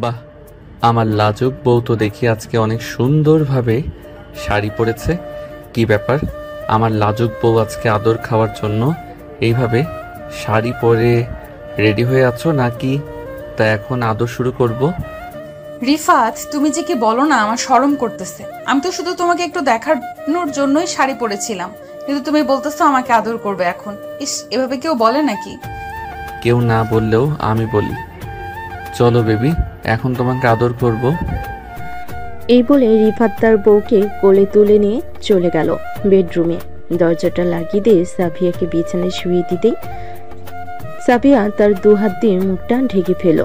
বাহ, আমার লাজুক বউ তো দেখি আজকে অনেক সুন্দরভাবে শাড়ি পরেছে। কি ব্যাপার, আমার লাজুক বউ আজকে আদর খাওয়ার জন্য এইভাবে শাড়ি পরে রেডি হয়ে আছো নাকি? তা এখন আদর শুরু করব? রিফাত, তুমি যে কি বলো না, আমার শরম করতেছে। আমি তো শুধু তোমাকে একটু দেখানোর জন্যই শাড়ি পরেছিলাম, কিন্তু তুমি বলতেছো আমাকে আদর করবে এখন। ইস, এভাবে কেউ বলে নাকি? কেউ না বললেও আমি বলি। চলো বেবি, এখন তোমাকে আদর করব। এই বলে রিফাত তার বউকে কোলে তুলে নিয়ে চলে গেল বেডরুমে। দরজাটা লাগিয়ে দিয়ে সাফিয়াকে বিছানায় শুয়ে দিতেই সাফিয়া তার দুহাত দিয়ে মুখটা ঢেকে ফেল।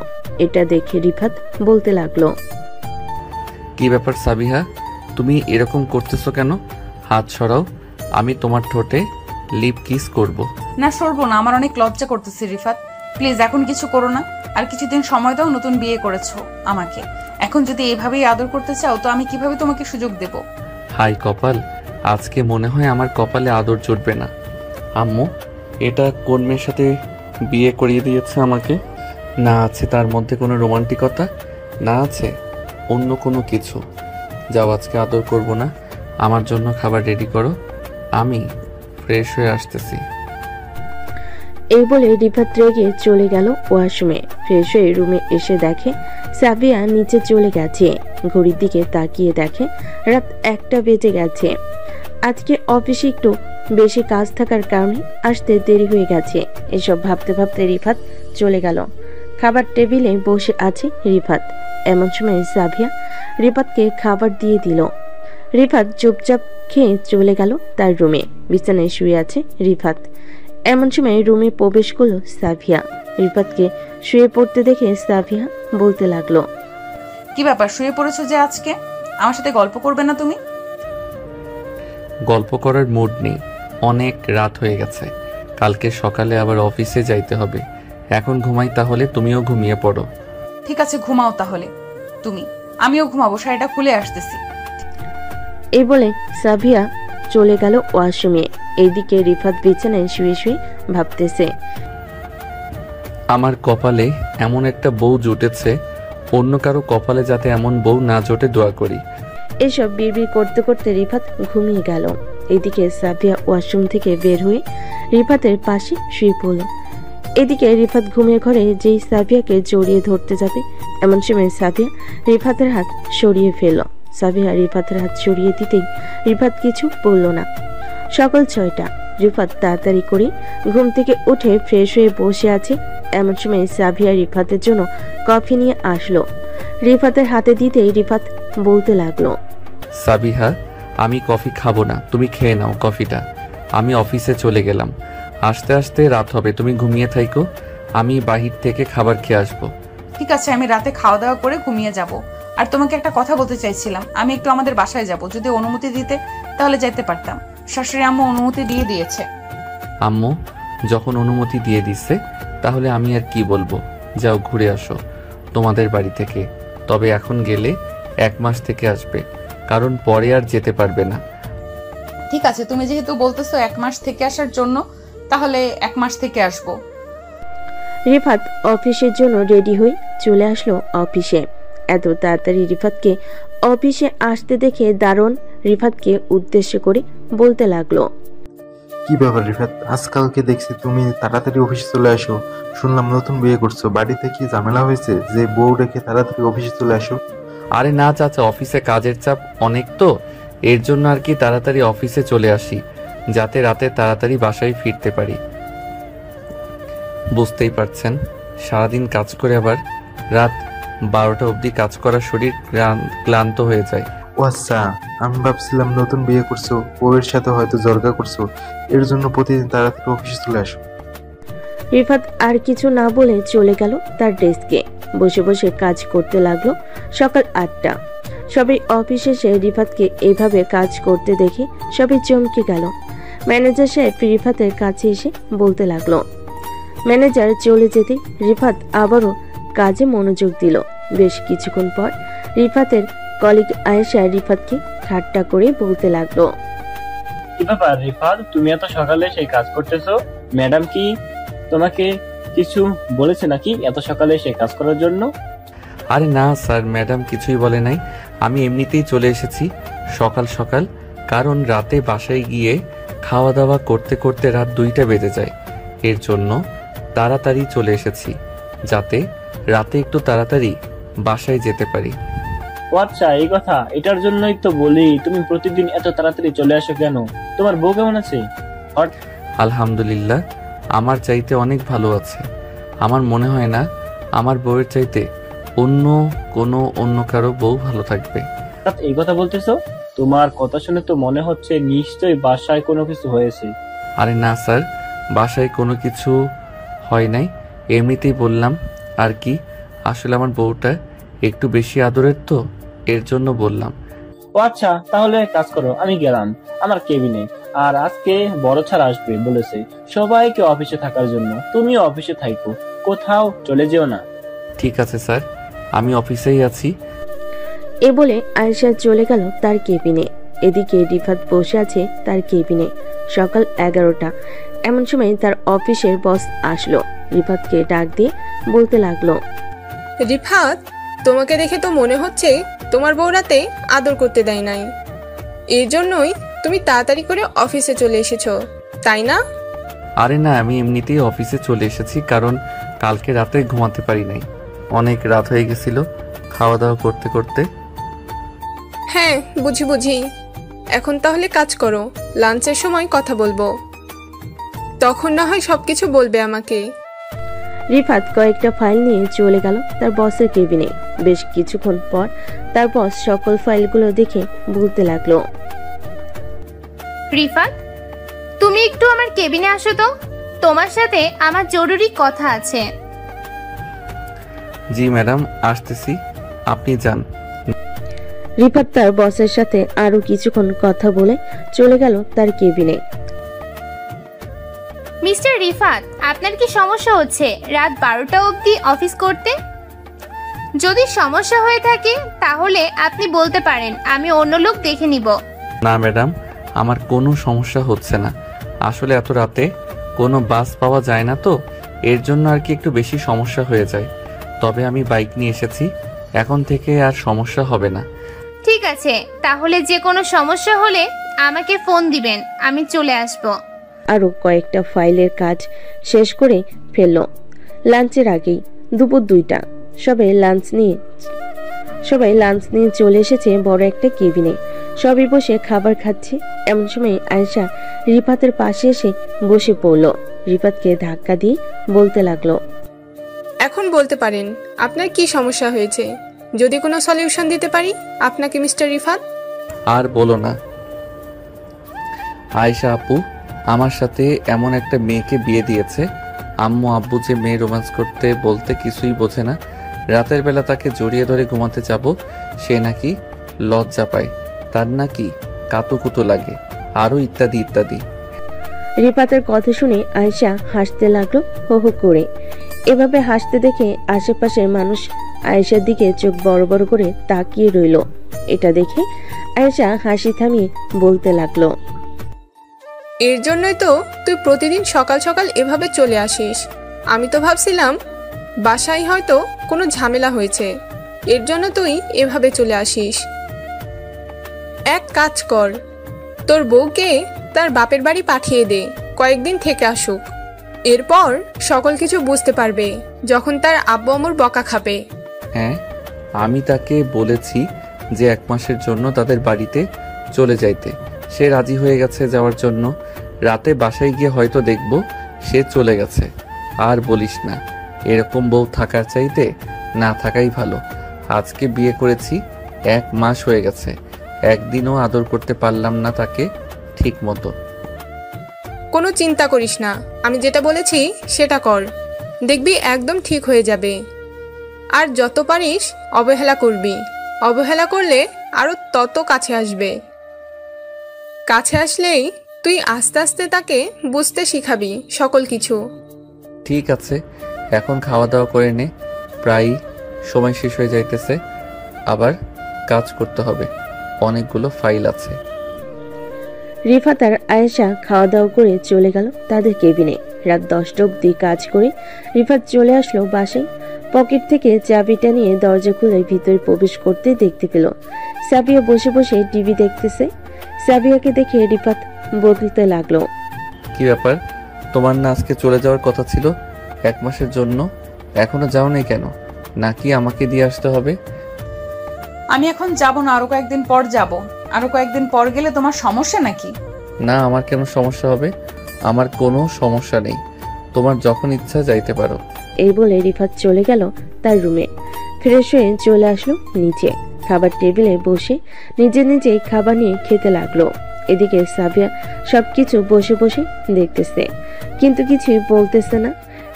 এটা দেখে রিফাত বলতে লাগলো, কি ব্যাপার সাবিহা, তুমি এরকম করতেছো কেন? হাত সরাও, আমি তোমার ঠোঁটে লিপ কিস করব। না, সরবো না, আমার অনেক লজ্জা করতেছে। রিফাত প্লিজ এখন কিছু করো না, আর কিছুদিন সময় দাও। নতুন বিয়ে করেছো আমাকে, এখন যদি এভাবেই আদর করতে চাও তো আমি কিভাবে তোমাকে সুযোগ দেব? হাই কপাল, আজকে মনে হয় আমার কপালে আদর জুটবে না। আম্মু, এটা কোন মেয়ের সাথে বিয়ে করিয়ে দিয়েছে আমাকে? না আছে তার মধ্যে কোনো রোমান্টিকতা, না আছে অন্য কোনো কিছু। যাও, আজকে আদর করব না। আমার জন্য খাবার রেডি করো, আমি ফ্রেশ হয়ে আসতেছি। এই বলে রিফাত রেগে চলে গেল ওয়াশরুমে। ফ্রেশ হয়ে রুমে এসে দেখে সাবিয়া নিচে চলে গেছে। ঘড়ির দিকে তাকিয়ে দেখে রাত 1টা বেজে গেছে। আজকে অফিসে একটু বেশি কাজ থাকার কারণে আসতে দেরি হয়ে গেছে। এসব ভাবতে ভাবতে রিফাত চলে গেল। খাবার টেবিলে বসে আছে রিফাত। এমন সময় সাবিয়া রিফাতকে খাবার দিয়ে দিল। রিফাত চুপচাপ খেয়ে চলে গেল তার রুমে। বিছানায় শুয়ে আছে রিফাত। এমন সময় রুমে প্রবেশ করলো সাফিয়া। রিফাতকে শুয়ে পড়তে দেখে সাফিয়া বলতে লাগলো, কি ব্যাপার, শুয়ে পড়েছো যে আজকে? আমার সাথে গল্প করবে না তুমি? গল্প করার মুড নেই, অনেক রাত হয়ে গেছে। কালকে সকালে আবার অফিসে যাইতে হবে। এখন ঘুমাই, তাহলে তুমিও ঘুমিয়ে পড়ো। ঠিক আছে, ঘুমাও তাহলে তুমি, আমিও ঘুমাবো, শাড়িটা খুলে আসতেছি। এই বলে সাফিয়া চলে গেল ওয়াশরুমে। এইদিকে রিফাত বিছানায় শুয়ে শুয়ে ভাবতেছে, আমার কপালে এমন একটা বউ জুটেছে, অন্য কারো কপালে যাতে এমন বউ না জোটে দোয়া করি। এসব বিড়বিড় করতে করতে রিফাত ঘুমিয়ে গেল। এদিকে সাফিয়া ওয়াশরুম থেকে বের হয়ে রিফাতের পাশে শুয়ে পড়ল। এদিকে রিফাত ঘুমিয়ে ঘরে যেই সাফিয়াকে জড়িয়ে ধরতে যাবে, এমন সময় সাফিয়া রিফাতের হাত সরিয়ে ফেলল। সাফিয়া রিফাতের হাত সরিয়ে দিতেই রিফাত কিছু বলল না। সকাল 6টা। রিফাত তাড়াতাড়ি করে ঘুম থেকে উঠে ফ্রেশ হয়ে বসে আছে। এমন সময় সাফিয়া রিফাতের জন্য কফি নিয়ে আসলো। রিফাতের হাতে দিতেই রিফাত বলতে লাগলো, সাবিহা, আমি কফি খাবো না, তুমি খেয়ে নাও কফিটা। আমি অফিসে চলে গেলাম, আসতে আসতে রাত হবে, তুমি ঘুমিয়ে থাইকো, আমি বাহির থেকে খাবার খেয়ে আসবো। ঠিক আছে, আমি রাতে খাওয়া দাওয়া করে ঘুমিয়ে যাব। আর তোমাকে একটা কথা বলতে চাইছিলাম, আমি একটু আমাদের বাসায় যাব, যদি অনুমতি দিতে তাহলে যেতে পারতাম। শাশুড়ি আম্মু অনুমতি দিয়ে দিয়েছে। আম্মু যখন অনুমতি দিয়ে দিচ্ছে তাহলে আমি আর কি বলবো, যাও ঘুরে আসো তোমাদের বাড়ি থেকে। তবে এখন গেলে 1 মাস থেকে আসবে, কারণ পরে আর যেতে পারবে না। ঠিক আছে, তুমি যেহেতু বলতেছো 1 মাস থেকে আসার জন্য, তাহলে 1 মাস থেকে আসবো। রিফাত অফিসের জন্য রেডি হয়ে চলে আসলো অফিসে। এত তাড়াতাড়ি রিফাতকে অফিসে আসতে দেখে দারুণ রিফাতকে উদ্দেশ্য করে বলতে লাগলো, কি ব্যাপার রিফাত, আজকালকে দেখছি তুমি তাড়াতাড়ি অফিসে চলে আসো। শুনলাম নতুন বিয়ে করছো, বাড়িতে কি ঝামেলা হয়েছে যে বউ রেখে তাড়াতাড়ি অফিসে চলে আসো? আরে না চাচা, অফিসে কাজের চাপ অনেক তো, এর জন্য আর কি তাড়াতাড়ি অফিসে চলে আসি, যাতে রাতে তাড়াতাড়ি বাসায় ফিরতে পারি। বুঝতেই পারছেন, সারাদিন কাজ করে আবার রাত 12টা অবধি কাজ করা শরীর ক্লান্ত হয়ে যায়। ও আচ্ছা, আমি ভাবছিলাম নতুন বিয়ে করছো, বউয়ের সাথে হয়তো জর্গা করছো, এর জন্য প্রতিদিন তাড়াতাড়ি অফিসে চলে আসো। রিফাত আর কিছু না বলে চলে গেল তার ডেস্কে। বসে বসে কাজ করতে লাগলো। সকাল 8টা। সবাই অফিসে এসে রিফাতকে এইভাবে কাজ করতে দেখে সবাই চমকে গেল। ম্যানেজার সাহেব রিফাতের কাছে এসে বলতে লাগলো। ম্যানেজার চলে যেতে রিফাত আবারও কাজে মনোযোগ দিল। বেশ কিছুক্ষণ পর রিফাতের কলিগ আয়েশা রিফাতকে ঠাট্টা করে বলতে লাগলো, কি ব্যাপার রিফাত, তুমি এত সকালে সেই কাজ করতেছো? ম্যাডাম কি তোমাকে কিছু বলেছে নাকি এত সকালে সেই কাজ করার জন্য? আরে না স্যার, ম্যাডাম কিছুই বলে নাই। আমি এমনিতেই চলে এসেছি সকাল সকাল, কারণ রাতে বাসায় গিয়ে খাওয়া দাওয়া করতে করতে রাত 2টা বেজে যায়। এর জন্য তাড়াতাড়ি চলে এসেছি, যাতে রাতে একটু তাড়াতাড়ি বাসায় যেতে পারি। ও আচ্ছা, এই কথা। এটার জন্যই তো বলি তুমি প্রতিদিন এত তাড়াতাড়ি চলে আসো কেন? তোমার বউ কেমন আছে? আলহামদুলিল্লাহ, আমার চাইতে অনেক ভালো আছে। আমার মনে হয় না আমার বউয়ের চাইতে অন্য কারো বউ ভালো থাকবে। এই কথা বলতেছো? তোমার কথা শুনে তো মনে হচ্ছে নিশ্চয়ই বাসায় কোনো কিছু হয়েছে। আরে না স্যার, বাসায় কোনো কিছু হয় নাই, এমনিতেই বললাম আর কি। আসলে আমার বউটা একটু বেশি আদরের তো, এর জন্য বললাম। ও আচ্ছা, তাহলে কাজ করো, আমি গেলাম আমার কেবিনে। আর আজকে বড় ছাড় আসবে বলেছে সবাইকে অফিসে থাকার জন্য। তুমিও অফিসে থাকো, কোথাও চলে যেও না। ঠিক আছে স্যার, আমি অফিসেই আছি। এ বলে আয়েশা চলে গেল তার কেবিনে। এদিকে রিফাত বসে আছে তার কেবিনে। সকাল 11টা। এমন সময় তার অফিসের বস আসলো। রিফাতকে ডাক দিয়ে বলতে লাগলো, রিফাত, তোমাকে দেখে তো মনে হচ্ছে তোমার বউ রাতে আদর করতে দেয় নাই। এর জন্যই তুমি তাড়াতাড়ি করে অফিসে চলে এসেছো, তাই না? আরে না, আমি এমনিতেই অফিসে চলে এসেছি, কারণ কালকে রাতে ঘুমাতে পারি নাই। অনেক রাত হয়ে গেছিল খাওয়া দাওয়া করতে করতে। হ্যাঁ, বুঝি। এখন তাহলে কাজ করো, লাঞ্চের সময় কথা বলবো, তখন না হয় সবকিছু বলবে আমাকে। রিফাত কয়েকটা ফাইল নিয়ে চলে গেল তার বসের কেবিনে। বেশ কিছুক্ষণ পর তার বস সকল ফাইলগুলো দেখে বলতে লাগলো, রিফাত, তুমি একটু আমার কেবিনে আসো তো, তোমার সাথে আমার জরুরি কথা আছে। জি ম্যাডাম, আসতেছি, আপনি যান। রিফাত তার বসের সাথে আরো কিছুক্ষণ কথা বলে চলে গেল তার কেবিনে। মিস্টার রিফাত, আপনার কি সমস্যা হচ্ছে রাত 12টা অবধি অফিস করতে? যদি সমস্যা হয়ে থাকে তাহলে আপনি বলতে পারেন, আমি অন্য লোক দেখে নিব। না ম্যাডাম, আমার কোনো সমস্যা হচ্ছে না। আসলে এত রাতে কোনো বাস পাওয়া যায় না তো, এর জন্য আর কি একটু বেশি সমস্যা হয়ে যায়। তবে আমি বাইক নিয়ে এসেছি, এখন থেকে আর সমস্যা হবে না। ঠিক আছে, তাহলে যে কোনো সমস্যা হলে আমাকে ফোন দিবেন, আমি চলে আসব। আরো কয়েকটা ফাইলের কাজ শেষ করে ফেলল। লাঞ্চের আগেই দুপুর 2টা। সবাই লাঞ্চ নিয়ে চলে এসেছে বড় একটা কেবিনে। সবাই বসে খাবার খাচ্ছে। এমন সময় আয়েশা রিফাতের পাশে এসে বসে পড়ল। রিফাতকে ধাক্কা দিয়ে বলতে লাগলো, এখন বলতে পারেন আপনার কি সমস্যা হয়েছে, যদি কোনো সলিউশন দিতে পারি আপনাকে মিস্টার রিফাত। আর বলো না আয়েশা আপু, আমার সাথে এমন একটা মেয়েকে বিয়ে দিয়েছে। আম্মু আব্বু যে মেয়ে রোম্যান্স করতে বলতে কিছুই বোঝে না। রাতের বেলা তাকে জড়িয়ে ধরে ঘুমাতে যাব, সে নাকি লজ্জা পায়, তার নাকি কাতুকুতু লাগে, আরো ইত্যাদি ইত্যাদি। রিফাতের কথা শুনে আয়েশা হাসতে লাগলো হো হো করে। এভাবে হাসতে দেখে আশেপাশের মানুষ আয়েশার দিকে চোখ বড় বড় করে তাকিয়ে রইল। এটা দেখে আয়েশা হাসি থামিয়ে বলতে লাগলো, এর জন্যই তো তুই প্রতিদিন সকাল সকাল এভাবে চলে আসিস। আমি তো ভাবছিলাম বাসায় হয়তো কোনো ঝামেলা হয়েছে, এর জন্য তুই এভাবে চলে আসিস। এক কাজ কর, তোর বউকে তার বাপের বাড়ি পাঠিয়ে দে, কয়েকদিন থেকে আসুক। এরপর সকল কিছু বুঝতে পারবে যখন তার আব্বু আম্মুর বকা খাবে। হ্যাঁ, আমি তাকে বলেছি যে 1 মাসের জন্য তাদের বাড়িতে চলে যাইতে। সে রাজি হয়ে গেছে যাওয়ার জন্য। রাতে বাসায় গিয়ে হয়তো দেখব সে চলে গেছে। আর বলিস না, এরকম বউ থাকার চাইতে না থাকাই ভালো। আজকে বিয়ে করেছি, 1 মাস হয়ে গেছে, একদিনও আদর করতে পারলাম না তাকে ঠিক মতো। কোনো চিন্তা করিস না, আমি যেটা বলেছি সেটা কর, দেখবি একদম ঠিক হয়ে যাবে। আর যত পারিস অবহেলা করবি, অবহেলা করলে আরো তত কাছে আসবে। কাছে আসলেই তুই আস্তে আস্তে তাকে বুঝতে শিখাবি সকল কিছু। ঠিক আছে, এখন খাওয়া দাওয়া করে নে, প্রায় সময় শেষ হয়ে যাইতেছে, আবার কাজ করতে হবে, অনেকগুলো ফাইল আছে। রিফাত আর আয়েশা খাওয়া দাওয়া করে চলে গেল তাদের কেবিনে। রাত 10টা অবধি কাজ করে রিফাত চলে আসলো বাসায়। পকেট থেকে চাবিটা নিয়ে দরজা খুলে ভিতরে প্রবেশ করতে দেখতে পেল সাবিয়া বসে বসে টিভি দেখতেছে। সাবিয়াকে দেখে রিফাত বলতে লাগলো, কি ব্যাপার, তোমার না আজকে চলে যাওয়ার কথা ছিল 1 মাসের জন্য? এখনো যাও নাই কেন? নাকি আমাকে দিয়ে আসতে হবে? আমি এখন যাব না, আরো কয়েকদিন পর যাব। আরো কয়েকদিন পর গেলে তোমার সমস্যা নাকি? না, আমার কেন সমস্যা হবে? আমার কোনো সমস্যা নেই, তোমার যখন ইচ্ছা যাইতে পারো। এই বলে রিফাত চলে গেল তার রুমে। ফ্রেশ হয়ে চলে আসলো নিচে। খাবার টেবিলে বসে নিজে নিজে খাবার নিয়ে খেতে লাগলো। এদিকে সাবিয়া সবকিছু বসে বসে দেখতেছে, কিন্তু কিছুই বলতেছে না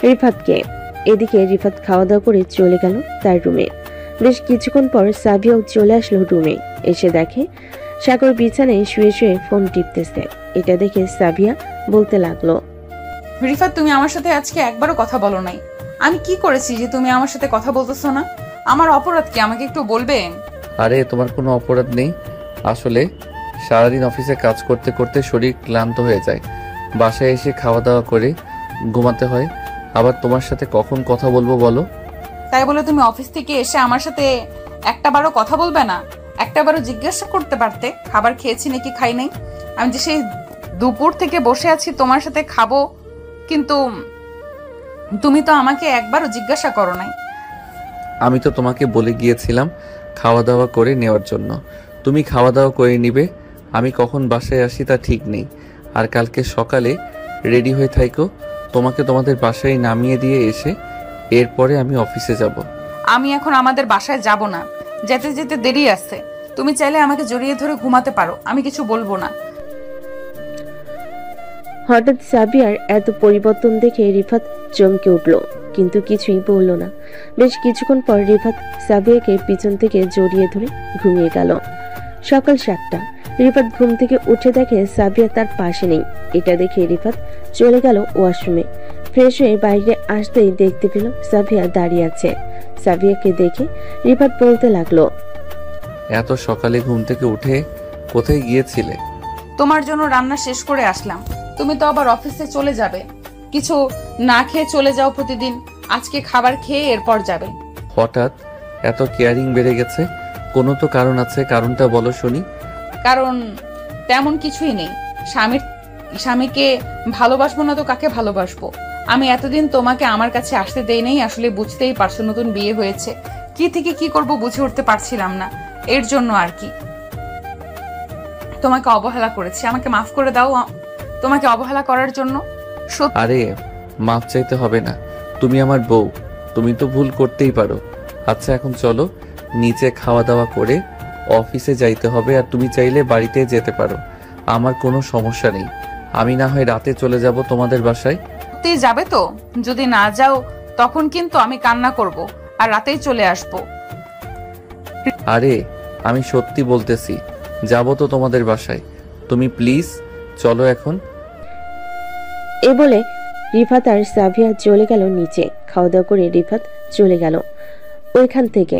রিফাতকে। এদিকে রিফাত খাওয়া দাওয়া করে চলে গেল তার রুমে। বেশ কিছুক্ষণ পর সাবিয়াও চলে আসলো রুমে। এসে দেখে সাগর বিছানায় শুয়ে শুয়ে ফোন টিপতেছে। এটা দেখে সাবিয়া বলতে লাগলো, রিফাত, তুমি আমার সাথে আজকে একবারও কথা বলো নাই। আমি কি করেছি যে তুমি আমার সাথে কথা বলতেছো না? আমার অপরাধ কি, আমাকে একটু বলবে? আরে তোমার কোনো অপরাধ নেই। আসলে সারাদিন অফিসে কাজ করতে করতে শরীর ক্লান্ত হয়ে যায়, বাসায় এসে খাওয়া দাওয়া করে ঘুমাতে হয়। আবার তোমার সাথে কখন কথা বলবো বলো? তাই বলে তুমি অফিস থেকে এসে আমার সাথে একটাবারও কথা বলবে না? একটাবারও জিজ্ঞাসা করতে পারতে খাবার খেয়েছি নাকি খাই নাই। আমি যে সেই দুপুর থেকে বসে আছি তোমার সাথে খাবো, কিন্তু তুমি তো আমাকে একবারও জিজ্ঞাসা করো নাই। আমি তো তোমাকে বলে গিয়েছিলাম খাওয়া দাওয়া করে নেওয়ার জন্য, তুমি খাওয়া দাওয়া করে নিবে। আমি কখন বাসায় আসি তা ঠিক নেই। আর কালকে সকালে রেডি হয়ে থাইকো, তোমাকে তোমাদের বাসায় নামিয়ে দিয়ে এসে এরপরে আমি অফিসে যাব। আমি এখন আমাদের বাসায় যাব না, যেতে যেতে দেরি আছে। তুমি চাইলে আমাকে জড়িয়ে ধরে ঘুমাতে পারো, আমি কিছু বলবো না। হঠাৎ সাবিয়ার এত পরিবর্তন দেখে রিফাত চমকে উঠল, কিন্তু কিছুই বলল না। বেশ কিছুক্ষণ পর রিফাত সাবিয়াকে পিছন থেকে জড়িয়ে ধরে ঘুমিয়ে গেল। সকাল 7টা। রিফাত ঘুম থেকে উঠে দেখে সাবিয়া তার পাশে নেই। এটা দেখে রিফাত চলে গেল ওয়াশরুমে। ফ্রেশ হয়ে বাইরে আসতেই দেখতে পেল সাবিয়া দাঁড়িয়ে আছে। সাবিয়াকে দেখে রিফাত বলতে লাগলো, এত সকালে ঘুম থেকে উঠে কোথায় গিয়েছিলে? তোমার জন্য রান্না শেষ করে আসলাম। তুমি তো আবার অফিসে চলে যাবে, কিছু না খেয়ে চলে যাও প্রতিদিন। আজকে খাবার খেয়ে এরপর যাবে। হঠাৎ এত কেয়ারিং বেড়ে গেছে, কোনো তো কারণ আছে, কারণটা বলো শুনি। কারণ তেমন কিছুই নেই। স্বামীকে ভালোবাসবো না তো কাকে ভালোবাসবো? আমি এতদিন তোমাকে আমার কাছে আসতে দেই নাই, আসলে বুঝতেই পারছো নতুন বিয়ে হয়েছে, কি থেকে কি করব বুঝে উঠতে পারছিলাম না। এর জন্য আর কি তোমাকে অবহেলা করেছি। আমাকে মাফ করে দাও তোমাকে অবহেলা করার জন্য। আরে মাফ চাইতে হবে না, তুমি আমার বউ, তুমি তো ভুল করতেই পারো। আচ্ছা এখন চলো, নিচে খাওয়া দাওয়া করে অফিসে যাইতে হবে। আর তুমি চাইলে বাড়িতে যেতে পারো, আমার কোনো সমস্যা নেই। আমি না হয় রাতে চলে যাব তোমাদের বাসায়। তুই যাবে তো? যদি না যাও তখন কিন্তু আমি কান্না করব আর রাতেই চলে আসবো। আরে আমি সত্যি বলতেছি, যাব তো তোমাদের বাসায়। তুমি প্লিজ চলো এখন। এ বলে রিফাত আর সাবিয়া চলে গেল নিচে। খাওয়া দাওয়া করে রিফাত চলে গেল ওইখান থেকে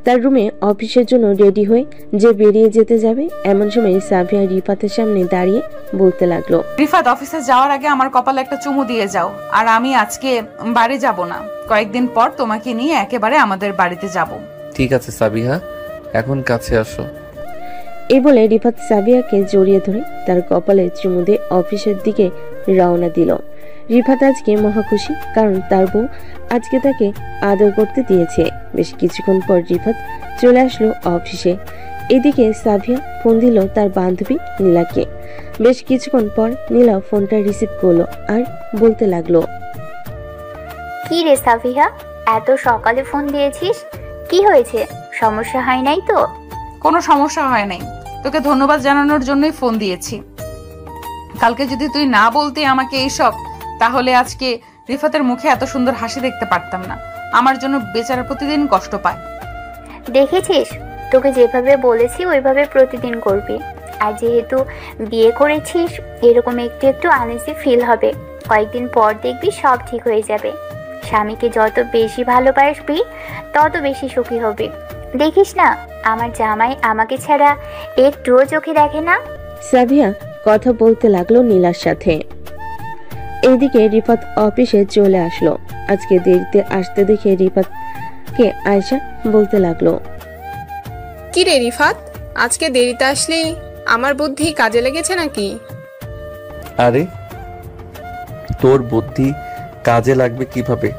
তার রুমে অফিসের জন্য রেডি হয়ে যে বেরিয়ে যেতে যাবে। এমন সময় সাবিয়া রিফাতের সামনে দাঁড়িয়ে বলতে লাগলো, রিফাত, অফিসে যাওয়ার আগে আমার কপালে একটা চুমু দিয়ে যাও। আর আমি আজকে বাড়ি যাব না, কয়েকদিন পর তোমাকে নিয়ে একেবারে আমাদের বাড়িতে যাব। ঠিক আছে সাবিহা, এখন কাছে আসো। এই বলে রিফাত সাবিয়াকে জড়িয়ে ধরে তার কপালে চুমু দিয়ে অফিসের দিকে রওনা দিল। রিফাত আজকে মহা খুশি, কারণ তার বউ আজকে তাকে আদর করতে দিয়েছে। বেশ কিছুক্ষণ পর রিফাত চলে আসলো অফিসে। এদিকে সাবিয়া ফোন দিল তার বান্ধবী নীলাকে। বেশ কিছুক্ষণ পর নীলা ফোনটা রিসিভ করলো আর বলতে লাগলো, কি রে সাবিহা, এত সকালে ফোন দিয়েছিস? কি হয়েছে? সমস্যা হয় নাই তো? কোনো সমস্যা হয় নাই, তোকে ধন্যবাদ জানানোর জন্যই ফোন দিয়েছি। কালকে যদি তুই না বলতে আমাকে এইসব, তাহলে আজকে রিফাতের মুখে এত সুন্দর হাসি দেখতে পারতাম না। আমার জন্য বেচারা প্রতিদিন কষ্ট পায়। দেখেছিস, তোকে যেভাবে বলেছি ওইভাবে প্রতিদিন করবি। আর যেহেতু বিয়ে করেছিস, এরকম একটু একটু আনইজি ফিল হবে। কয়েকদিন পর দেখবি সব ঠিক হয়ে যাবে। স্বামীকে যত বেশি ভালোবাসবি তত বেশি সুখী হবি। দেখিস না, আমার জামাই আমাকে ছাড়া একটুও চোখে দেখে না। সাবিয়া কথা বলতে লাগলো নীলার সাথে। এদিকে রিফাত অফিসে চলে আসলো। আজকে দেরিতে আসতে দেখে রিফাতকে আয়েশা বলতে লাগলো, কি রে রিফাত, আজকে দেরিতে আসলি? আমার বুদ্ধি কাজে লেগেছে নাকি? আরে তোর বুদ্ধি কাজে লাগবে কিভাবে?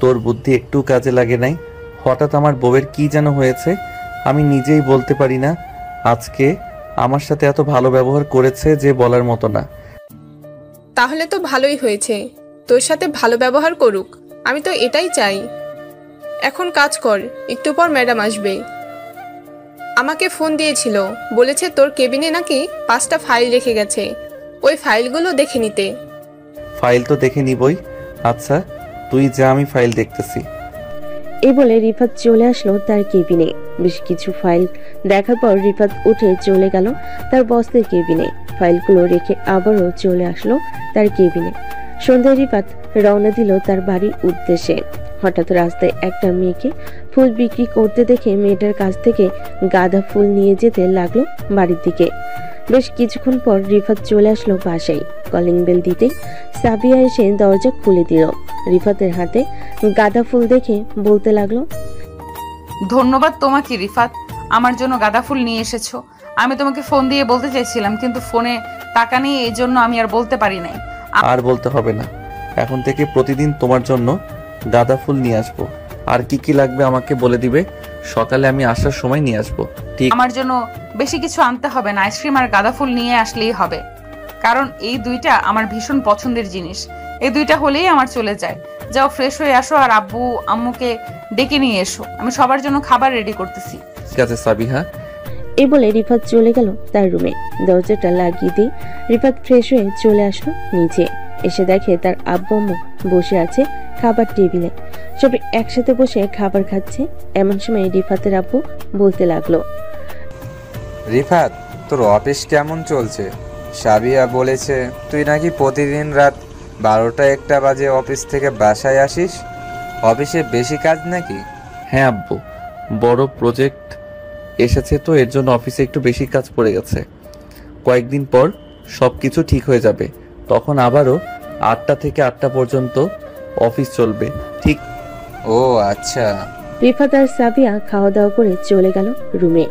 তোর বুদ্ধি একটু কাজে লাগে নাই। হঠাৎ আমার বউয়ের কি যেন হয়েছে, আমি নিজেই বলতে পারি না। আজকে আমার সাথে এত ভালো ব্যবহার করেছে যে বলার মতো না। তাহলে তো ভালোই হয়েছে, তোর সাথে ভালো ব্যবহার করুক, আমি তো এটাই চাই। এখন কাজ কর, একটু পর ম্যাডাম আসবে। আমাকে ফোন দিয়েছিল, বলেছে তোর কেবিনে নাকি 5টা ফাইল রেখে গেছে, ওই ফাইলগুলো দেখে নিতে। ফাইল তো দেখে নিবই। আচ্ছা তুই যা, আমি ফাইল দেখতেছি। এই বলে রিফাত চলে আসলো তার কেবিনে। বেশ কিছু ফাইল দেখার পর রিফাত উঠে চলে গেল তার বসের কেবিনে। ফাইলগুলো রেখে আবারও চলে আসলো তার কেবিনে। সন্ধ্যায় রিফাত রওনা দিল তার বাড়ির উদ্দেশ্যে। হঠাৎ রাস্তায় একটা মেয়েকে ফুল বিক্রি করতে দেখে মেয়েটার কাছ থেকে গাঁদা ফুল নিয়ে যেতে লাগলো বাড়ির দিকে। বেশ কিছুক্ষণ পর রিফাত চলে আসলো বাসায়। কলিং বেল দিতেই সাবিয়া এসে দরজা খুলে দিল। রিফাতের হাতে গাঁদা ফুল দেখে বলতে লাগলো, ধন্যবাদ তোমাকে রিফাত, আমার জন্য গাঁদা ফুল নিয়ে এসেছো। আমি তোমাকে ফোন দিয়ে বলতে চাইছিলাম, কিন্তু ফোনে টাকা নেই, এই জন্য আমি আর বলতে পারি নাই। আর বলতে হবে না, এখন থেকে প্রতিদিন তোমার জন্য গাঁদা ফুল নিয়ে আসবো। আর কি কি লাগবে আমাকে বলে দিবে, সকালে আমি আসার সময় নিয়ে আসবো। ঠিক? আমার জন্য বেশি কিছু আনতে হবে না, আইসক্রিম আর গাঁদা ফুল নিয়ে আসলেই হবে, কারণ এই দুইটা আমার ভীষণ পছন্দের জিনিস। এই দুইটা হলেই আমার চলে যায়। যাও ফ্রেশ হয়ে আসো আর আব্বু আম্মুকে ডেকে নিয়ে এসো, আমি সবার জন্য খাবার রেডি করতেছি। ঠিক আছে সাবিহা। এই বলে রিফাত চলে গেল তার রুমে। দরজাটা লাগিয়ে দিয়ে রিফাত ফ্রেশ হয়ে চলে আসলো নিচে। এসে দেখে তার আব্বু আম্মু বসে আছে খাবার টেবিলে। সবাই একসাথে বসে খাবার খাচ্ছে। এমন সময় রিফাতের আব্বু বলতে লাগলো, রিফাত, তোর অফিস কেমন চলছে? সাবিয়া বলেছে তুই নাকি প্রতিদিন রাত 12টা-1টা বাজে অফিস থেকে বাসায় আসিস। অফিসে বেশি কাজ নাকি? হ্যাঁ আব্বু, বড় প্রজেক্ট এসেছে তো এর জন্য অফিসে একটু বেশি কাজ পড়ে গেছে। কয়েকদিন পর সবকিছু ঠিক হয়ে যাবে, তখন আবারও 8টা থেকে 8টা পর্যন্ত অফিস চলবে। ঠিক? ও আচ্ছা। রিফাত আর সাবিয়া খাওয়া দাওয়া করে চলে গেল রুমে।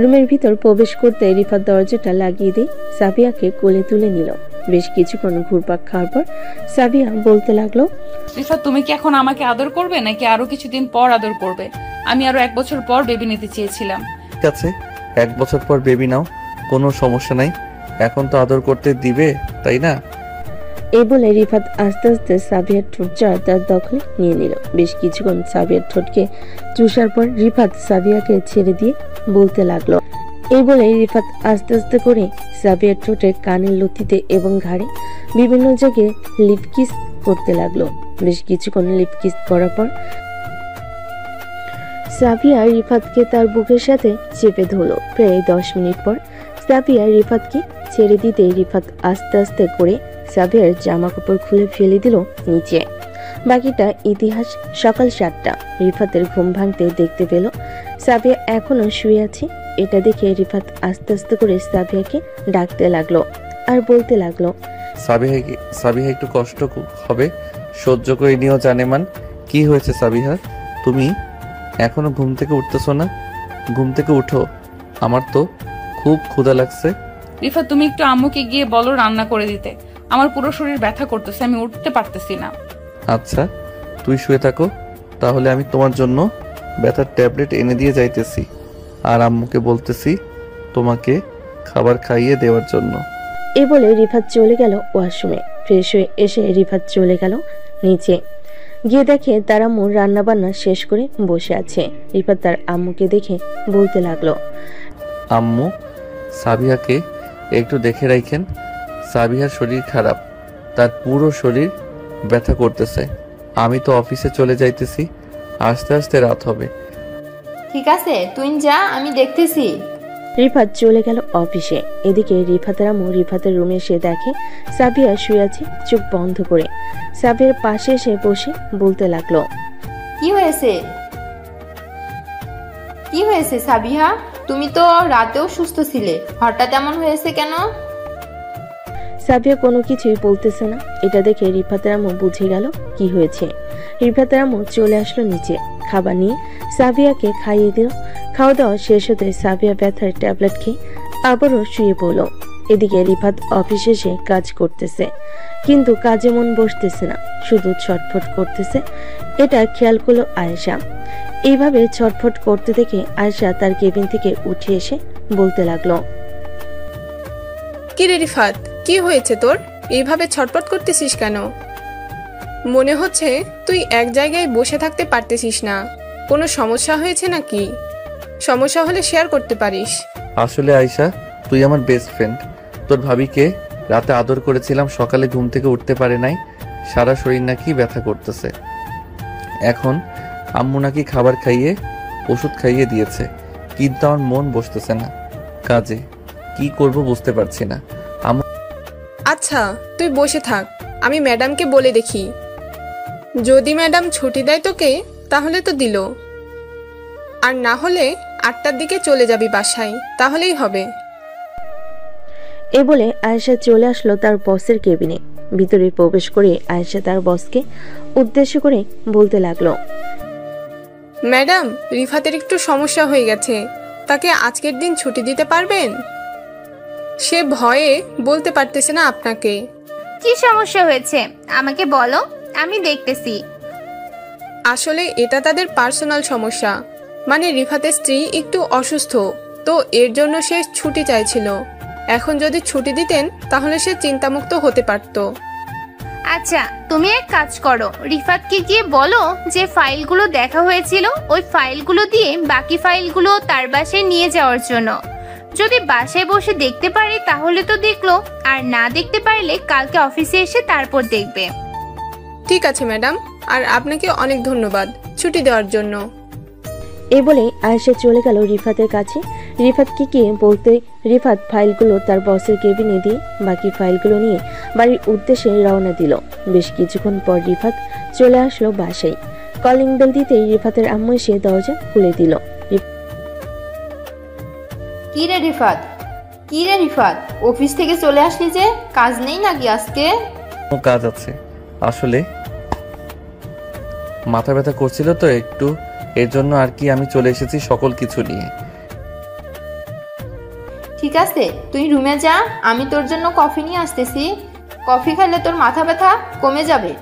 রুমের ভিতর প্রবেশ করতে রিফাত দরজাটা লাগিয়ে দিয়ে সাবিয়াকে কোলে তুলে নিল। বেশ কিছুক্ষণ ঘুরপাক খাওয়ার পর সাবিয়া বলতে লাগলো, রিফাত তুমি কি এখন আমাকে আদর করবে নাকি আরো কিছুদিন পর আদর করবে? আমি আরো 1 বছর পর বেবি নিতে চেয়েছিলাম। ঠিক আছে, 1 বছর পর বেবি নাও, কোনো সমস্যা নাই। এখন তো আদর করতে দিবে, তাই না? এই বলে রিফাত আস্তে আস্তে সাবিয়ার ঠোঁটটা তার দখলে নিয়ে নিল। বেশ কিছুক্ষণ সাবিয়ার ঠোঁটকে চুষার পর রিফাত সাবিয়াকে ছেড়ে দিয়ে বলতে লাগলো। এই বলে রিফাত আস্তে আস্তে করে সাবিয়ার ঠোঁটে, কানের লতিতে এবং ঘাড়ে বিভিন্ন জায়গায় লিপ কিস করতে লাগলো। বেশ কিছুক্ষণ লিপ কিস করার পর সাবিয়া রিফাতকে তার বুকের সাথে চেপে ধরল। প্রায় 10 মিনিট পর সাবিয়া রিফাতকে ছেড়ে দিতে রিফাত আস্তে আস্তে করে সাবিয়ার জামা কাপড় খুলে ফেলে দিল নিচে। বাকিটা ইতিহাস। সকাল 7টা। রিফাতের ঘুম ভাঙতে দেখতে পেল সাবিয়া এখনো শুয়ে আছে। এটা দেখে রিফাত আস্তে আস্তে করে সাবিয়াকে ডাকতে লাগলো আর বলতে লাগলো, সাবিহা একটু কষ্ট হবে, সহ্য করে নিও জানেমান। কি হয়েছে সাবিহা, তুমি এখনো ঘুম থেকে উঠতেছো না? ঘুম থেকে উঠো, আমার তো খুব ক্ষুধা লাগছে। রিফাত তুমি একটু আম্মুকে গিয়ে বলো রান্না করে দিতে, আমার পুরো শরীর ব্যথা করতেছে, আমি উঠতে পারতেছি না। আচ্ছা তুই শুয়ে থাকো, তাহলে আমি তোমার জন্য ব্যথার ট্যাবলেট এনে দিয়ে যাইতেছি, আর আম্মুকে বলতেছি তোমাকে খাবার খাইয়ে দেওয়ার জন্য। এ বলে রিফাত চলে গেল ওয়াশরুমে। ফ্রেশ হয়ে এসে রিফাত চলে গেল নিচে। গিয়ে দেখে তার আম্মু রান্না বান্না শেষ করে বসে আছে। রিফাত তার আম্মুকে দেখে বলতে লাগলো, আম্মু সাবিহাকে একটু দেখে রাখেন, সাবিহার শরীর খারাপ, তার পুরো শরীর ব্যথা করতেছে। আমি তো অফিসে চলে যাইতেছি, আস্তে আস্তে রাত হবে। ঠিক আছে তুই যা, আমি দেখতেছি। রিফাত চলে গেল অফিসে। এদিকে রিফাতের আম্মু রিফাতের রুমে এসে দেখে সাবিয়া শুয়ে আছে চোখ বন্ধ করে। সাবিয়ার পাশে এসে বসে বলতে লাগলো, কি হয়েছে? কি হয়েছে সাবিহা? তুমি তো রাতেও সুস্থ ছিলে, হঠাৎ এমন হয়েছে কেন? সাবিয়া কোনো কিছুই বলতেছে না। এটা দেখে রিফাতের আম্মু বুঝে গেল কি হয়েছে। রিফাতের আম্মু চলে আসলো নিচে, খাবার নিয়ে সাবিয়াকে খাইয়ে দিল। খাওয়া দাওয়া শেষ হতে সাবিয়া ব্যথার ট্যাবলেট খেয়ে আবারও শুয়ে পড়ল। এদিকে রিফাত অফিসে এসে কাজ করতেছে, কিন্তু কাজে মন বসতেছে না, শুধু ছটফট করতেছে। এটা খেয়াল করলো আয়েশা। এইভাবে ছটফট করতে দেখে আয়েশা তার কেবিন থেকে উঠে এসে বলতে লাগলো, কি রে রিফাত, কি হয়েছে তোর? এইভাবে ছটফট করতেছিস কেন? মনে হচ্ছে তুই এক জায়গায় বসে থাকতে পারতেছিস না। কোনো সমস্যা হয়েছে নাকি? সমস্যা হলে শেয়ার করতে পারিস। আসলে আয়শা, তুই আমার বেস্ট ফ্রেন্ড। তোর ভাবিকে রাতে আদর করেছিলাম, সকালে ঘুম থেকে উঠতে পারে নাই, সারা শরীর নাকি ব্যথা করতেছে। এখন আম্মু নাকি খাবার খাইয়ে ওষুধ খাইয়ে দিয়েছে, কিন্তু আমার মন বসতেছে না কাজে। কি করব বুঝতে পারছি না। আচ্ছা তুই বসে থাক, আমি ম্যাডামকে বলে দেখি। যদি ম্যাডাম ছুটি দেয় তোকে তাহলে তো দিল, আর না হলে 8টার দিকে চলে যাবি বাসায়, তাহলেই হবে। এ বলে আয়েশা চলে আসলো তার বসের কেবিনে। ভিতরে প্রবেশ করে আয়েশা তার বসকে উদ্দেশ্য করে বলতে লাগলো, ম্যাডাম, রিফাতের একটু সমস্যা হয়ে গেছে, তাকে আজকের দিন ছুটি দিতে পারবেন? সে ভয়ে বলতে পারতেছে না আপনাকে। কি সমস্যা হয়েছে আমাকে বলো, আমি দেখতেছি। আসলে এটা তাদের পার্সোনাল সমস্যা, মানে রিফাতের স্ত্রী একটু অসুস্থ, তো এর জন্য সে ছুটি চাইছিল। এখন যদি ছুটি দিতেন তাহলে সে চিন্তামুক্ত হতে পারত। আচ্ছা তুমি এক কাজ করো, রিফাতকে গিয়ে বলো যে ফাইলগুলো দেখা হয়েছিল ওই ফাইলগুলো দিয়ে বাকি ফাইলগুলো তার বাসায় নিয়ে যাওয়ার জন্য। যদি বাসায় বসে দেখতে পারে তাহলে তো দেখলো, আর না দেখতে পারলে কালকে অফিসে এসে তারপর দেখবে। ঠিক আছে ম্যাডাম, আর আপনাকে অনেক ধন্যবাদ ছুটি দেওয়ার জন্য। এই বলে আয়েশা চলে গেল রিফাতের কাছে। রিফাতকে গিয়ে বলতে রিফাত ফাইলগুলো তার বসের কেবিনে দিয়ে বাকি ফাইলগুলো নিয়ে বাড়ির উদ্দেশ্যে রওনা দিল। বেশ কিছুক্ষণ পর রিফাত চলে আসলো বাসায়। কলিং বেল দিতেই রিফাতের আম্মু এসে দরজা খুলে দিল। কি রে রিফাত, অফিস থেকে চলে আসলি যে, কাজ নেই নাকি আজকে? কাজ আছে, আসলে মাথা ব্যথা করছিল তো একটু, এর জন্য আর কি আমি চলে এসেছি সকল কিছু নিয়ে। ঠিক আছে, তুই রুমে যা, আমি তোর জন্য কফি নিয়ে আসতেছি। কফি খেলে তোর মাথা ব্যথা কমে যাবে।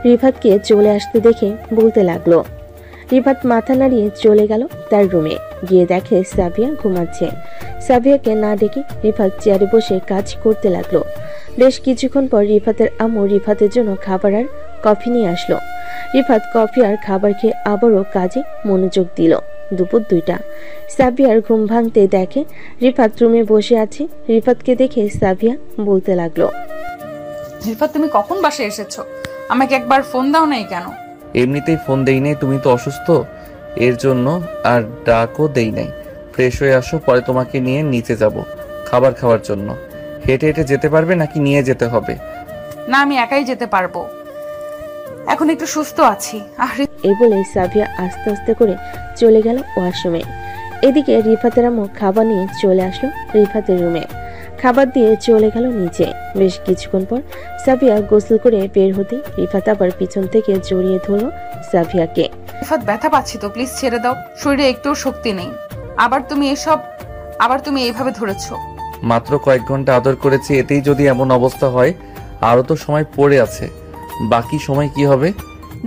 রিফাতকে চলে আসতে দেখে বলতে লাগলো। রিফাত মাথা নাড়িয়ে চলে গেল তার রুমে। গিয়ে দেখে সাবিয়া ঘুমাচ্ছে। সাবিয়াকে না ডেকে রিফাত চেয়ারে বসে কাজ করতে লাগলো। বেশ কিছুক্ষণ পর রিফাতের আম্মু রিফাতের জন্য খাবার আর কফি নিয়ে আসলো। রিফাত কফি আর খাবার খেয়ে আবারও কাজে মনোযোগ দিল। দুপুর 2টা। সাবিয়ার ঘুম ভাঙতে দেখে রিফাত রুমে বসে আছে। রিফাতকে দেখে সাবিয়া বলতে লাগলো, রিফাত তুমি কখন বাসায় এসেছো? আমাকে একবার ফোন দাও নাই কেন? এমনিতেই ফোন দেই নাই, তুমি তো অসুস্থ এর জন্য, আর ডাকও দেই নাই। ফ্রেশ হয়ে আসো, পরে তোমাকে নিয়ে নিচে যাব খাবার খাওয়ার জন্য। হেঁটে হেঁটে যেতে পারবে নাকি নিয়ে যেতে হবে? না, আমি একাই যেতে পারবো, এখন একটু সুস্থ আছি। এই বলে সাবিয়া আস্তে আস্তে করে চলে গেল ওয়াশরুমে। এদিকে রিফাতের আম্মু খাবার নিয়ে চলে আসলো রিফাতের রুমে। খাবার দিয়ে চলে গেল নিচে। বেশ কিছুক্ষণ পর সাবিয়া গোসল করে বের হতে রিফাত আবার পিছন থেকে জড়িয়ে ধরল সাবিয়াকে। রিফাত, ব্যথা পাচ্ছি তো, প্লিজ ছেড়ে দাও, শরীরে একটুও শক্তি নেই। আবার তুমি এইভাবে ধরেছো। মাত্র কয়েক ঘন্টা আদর করেছি, এতেই যদি এমন অবস্থা হয়, আরো তো সময় পড়ে আছে। বাকি সময় কি হবে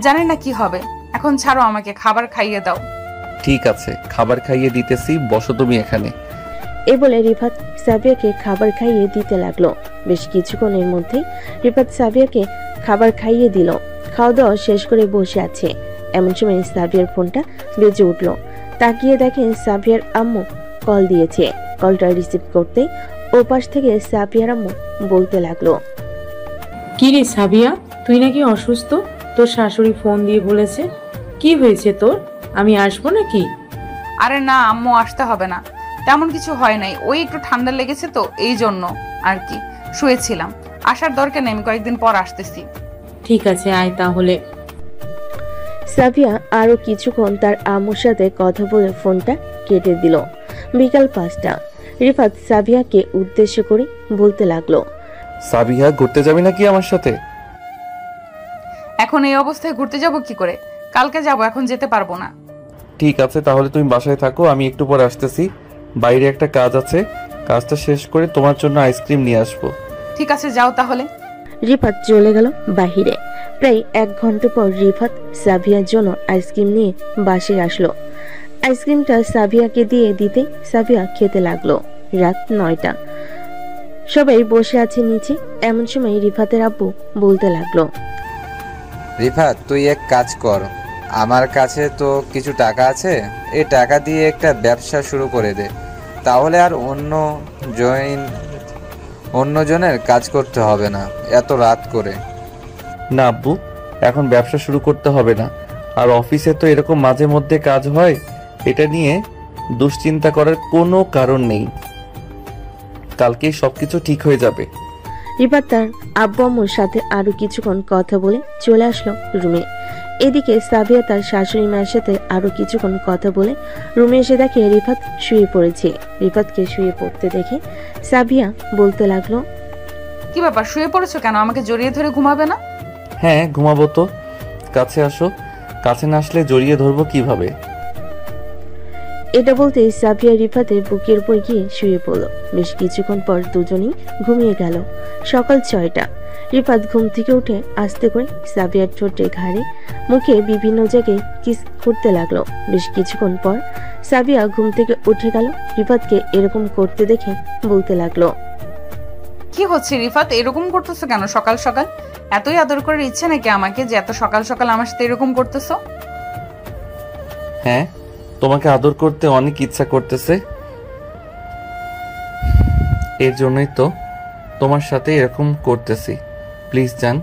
জানি না কি হবে। এখন ছাড়ো আমাকে, খাবার খাইয়ে দাও। ঠিক আছে, খাবার খাইয়ে দিতেছি, বসো তুমি এখানে। এই বলে রিফাত সাবিয়াকে খাবার খাইয়ে দিতে লাগলো। বেশ কিছুক্ষণের মধ্যেই রিফাত সাবিয়াকে খাবার খাইয়ে দিল। খাওয়া দাওয়া শেষ করে বসে আছে। এমন সময় সাবিয়ার ফোনটা বেজে উঠলো। তাকিয়ে দেখে সাবিয়ার আম্মু কল দিয়েছে। কলটা রিসিভ করতেই ওপাশ থেকে সাবিয়ার আম্মু বলতে লাগলো, কি রে সাবিয়া, তুই নাকি অসুস্থ? তোর শাশুড়ি ফোন দিয়ে বলেছে। কি হয়েছে তোর? আমি আসবো নাকি? আরে না আম্মু, আসতে হবে না, তেমন কিছু হয় নাই। ওই একটু ঠান্ডা লেগেছে তো, এই জন্য আর কি শুয়েছিলাম। আসার দরকার নেই, আমি কয়েকদিন পর আসতেছি। ঠিক আছে, আয় তাহলে। সাবিয়া আরো কিছুক্ষণ তার আম্মুর সাথে কথা বলে ফোনটা কেটে দিল। বিকাল 5টা। রিফাত সাবিয়াকে উদ্দেশ্য করে বলতে লাগলো, সাবিহা, ঘুরতে যাবি নাকি আমার সাথে? এখন এই অবস্থায় ঘুরতে যাব কি করে? কালকে যাব, এখন যেতে পারবো না। ঠিক আছে, তাহলে তুমি বাসায় থাকো, আমি একটু পরে আসতেছি। বাইরে একটা কাজ আছে, কাজটা শেষ করে তোমার জন্য আইসক্রিম নিয়ে আসবো। ঠিক আছে, যাও তাহলে। রিফাত চলে গেল বাহিরে। প্রায় 1 ঘন্টা পর রিফাত সাবিয়ার জন্য আইসক্রিম নিয়ে বাসায় আসলো। আইসক্রিমটা সাবিয়াকে দিয়ে দিতে সাবিয়া খেতে লাগলো। রাত 9টা। সবাই বসে আছে নিচে। এমন সময় রিফাতের আব্বু বলতে লাগলো, রিফাত, তুই এক কাজ কর, আমার কাছে তো কিছু টাকা আছে, এই টাকা দিয়ে একটা ব্যবসা শুরু করে দে, তাহলে আর অন্যজনের কাজ করতে হবে না এত রাত করে। না আব্বু, এখন ব্যবসা শুরু করতে হবে না। আর অফিসে তো এরকম মাঝে মধ্যে কাজ হয়, এটা নিয়ে দুশ্চিন্তা করার কোনো কারণ নেই। কালকেই সবকিছু ঠিক হয়ে যাবে। রিফাত তার আব্বু আম্মুর সাথে আরো কিছুক্ষণ কথা বলে চলে আসলো রুমে। এদিকে সাবিয়া তার শাশুড়ি মায়ের সাথে আরো কিছুক্ষণ কথা বলে রুমে এসে দেখে রিফাত শুয়ে পড়েছে। রিফাতকে শুয়ে পড়তে দেখে সাবিয়া বলতে লাগলো, কি ব্যাপার, শুয়ে পড়েছো কেন? আমাকে জড়িয়ে ধরে ঘুমাবে না? হ্যাঁ, ঘুমাবো তো। কাছে আসো। কাছে না আসলে জড়িয়ে ধরবো কিভাবে? এটা বলতে সাবিয়া রিফাতের বুকের উপর গিয়ে শুয়ে পড়ল। বেশ কিছুক্ষণ পর দুজনেই ঘুমিয়ে গেল। সকাল 6টা। রিফাত ঘুম থেকে উঠে আস্তে করে সাবিয়ার ঠোঁটে, ঘাড়ে, মুখে বিভিন্ন জায়গায় কিস করতে লাগলো। বেশ কিছুক্ষণ পর সাবিয়া ঘুম থেকে উঠে গেল। রিফাতকে এরকম করতে দেখে বলতে লাগলো, কি হচ্ছে রিফাত, এরকম করতেছো কেন সকাল সকাল? এতই আদর করার ইচ্ছে নাকি আমাকে যে এত সকাল সকাল আমার সাথে এরকম করতেছো? হ্যাঁ, তোমাকে আদর করতে অনেক ইচ্ছা করতেছে, এর জন্যই তো তোমার সাথে এরকম করতেছি। প্লিজ জান,